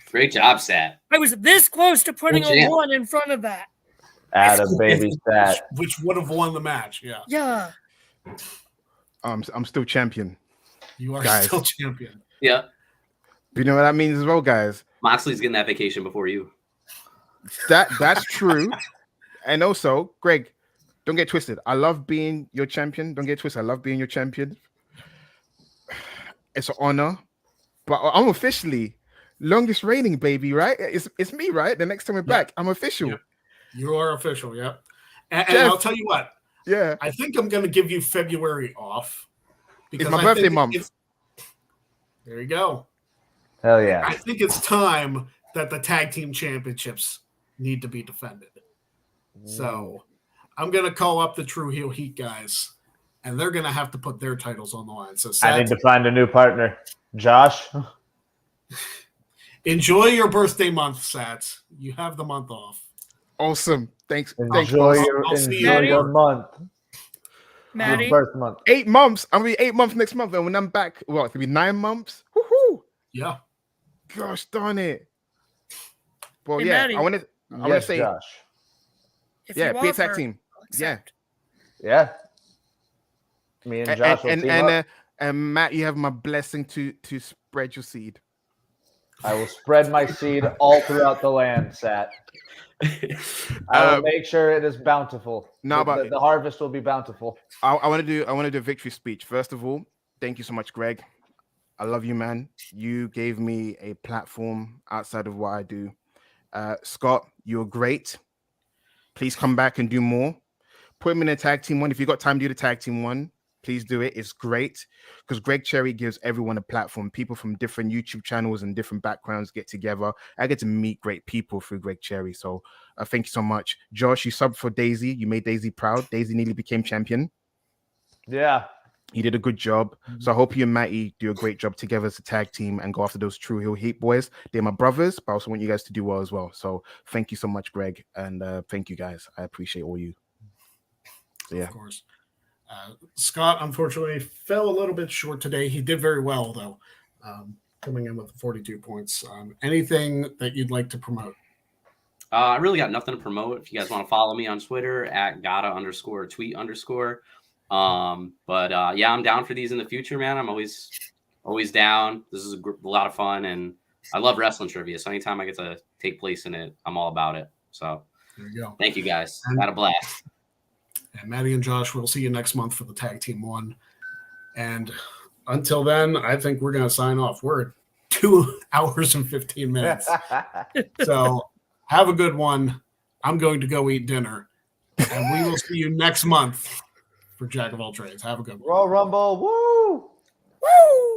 Great job, Sat. I was this close to putting Good a jam. 1 in front of that. Add a baby stat. Which would have won the match. Yeah, Yeah. I'm still champion. you are Guys. still champion. Yeah. You know what that means as well, guys. Moxley's getting that vacation before you. That's true. And also, Greg, don't get twisted. I love being your champion. Don't get twisted. I love being your champion. It's an honor, but I'm officially longest reigning, baby. Right? It's me, right? The next time we're back, I'm official. Yeah. You are official. Yep. And Jeff. I'll tell you what. Yeah. I think I'm going to give you February off. It's my I birthday think month. There you go. Hell yeah. I think it's time that the tag team championships need to be defended. So I'm going to call up the True Heel Heat guys, and they're going to have to put their titles on the line. So I need to find a new partner. Josh? enjoy your birthday month, Sats. You have the month off. Awesome. Thanks. Enjoy I'll see enjoy you. your month. Maddie. Your birth month. 8 months. I'm gonna be 8 months next month, and when I'm back, well, it's gonna be 9 months. Woohoo! Yeah. Gosh darn it. Well, Hey, yeah, Maddie. I want to Yes, say, Josh. If yeah, you be a tag offer, team. I'll accept. Yeah. Me and Josh will And team up. and Matt, you have my blessing to spread your seed. I will spread my seed all throughout the land, Sat. I will make sure it is bountiful. No, but the harvest will be bountiful. I want to do a victory speech. First of all, thank you so much, Greg. I love you, man. You gave me a platform outside of what I do. Scott, you're great. Please come back and do more. Put him in a tag team one. If you got time to do the tag team one, please do it. It's great because Greg Cherry gives everyone a platform. People from different YouTube channels and different backgrounds get together. I get to meet great people through Greg Cherry. So thank you so much. Josh, you subbed for Daisy. You made Daisy proud. Daisy nearly became champion. Yeah. You did a good job. So I hope you and Matty do a great job together as a tag team and go after those True Heel Heat boys. They're my brothers, but I also want you guys to do well as well. So thank you so much, Greg. And thank you guys. I appreciate all you. So, yeah. Of course. Scott, unfortunately, fell a little bit short today. He did very well, though, coming in with 42 points. Anything that you'd like to promote? I really got nothing to promote. If you guys want to follow me on Twitter at gotta_tweet_. Yeah, I'm down for these in the future, man. I'm always down. This is a lot of fun, and I love wrestling trivia. So anytime I get to take place in it, I'm all about it. So There you go. thank you guys. Had a blast. And Maddie and Josh, we'll see you next month for the tag team one. And until then, I think we're going to sign off. We're at 2 hours and 15 minutes. So have a good one. I'm going to go eat dinner. And we will see you next month for Jack of All Trades. Have a good one. Royal Rumble. Woo! Woo!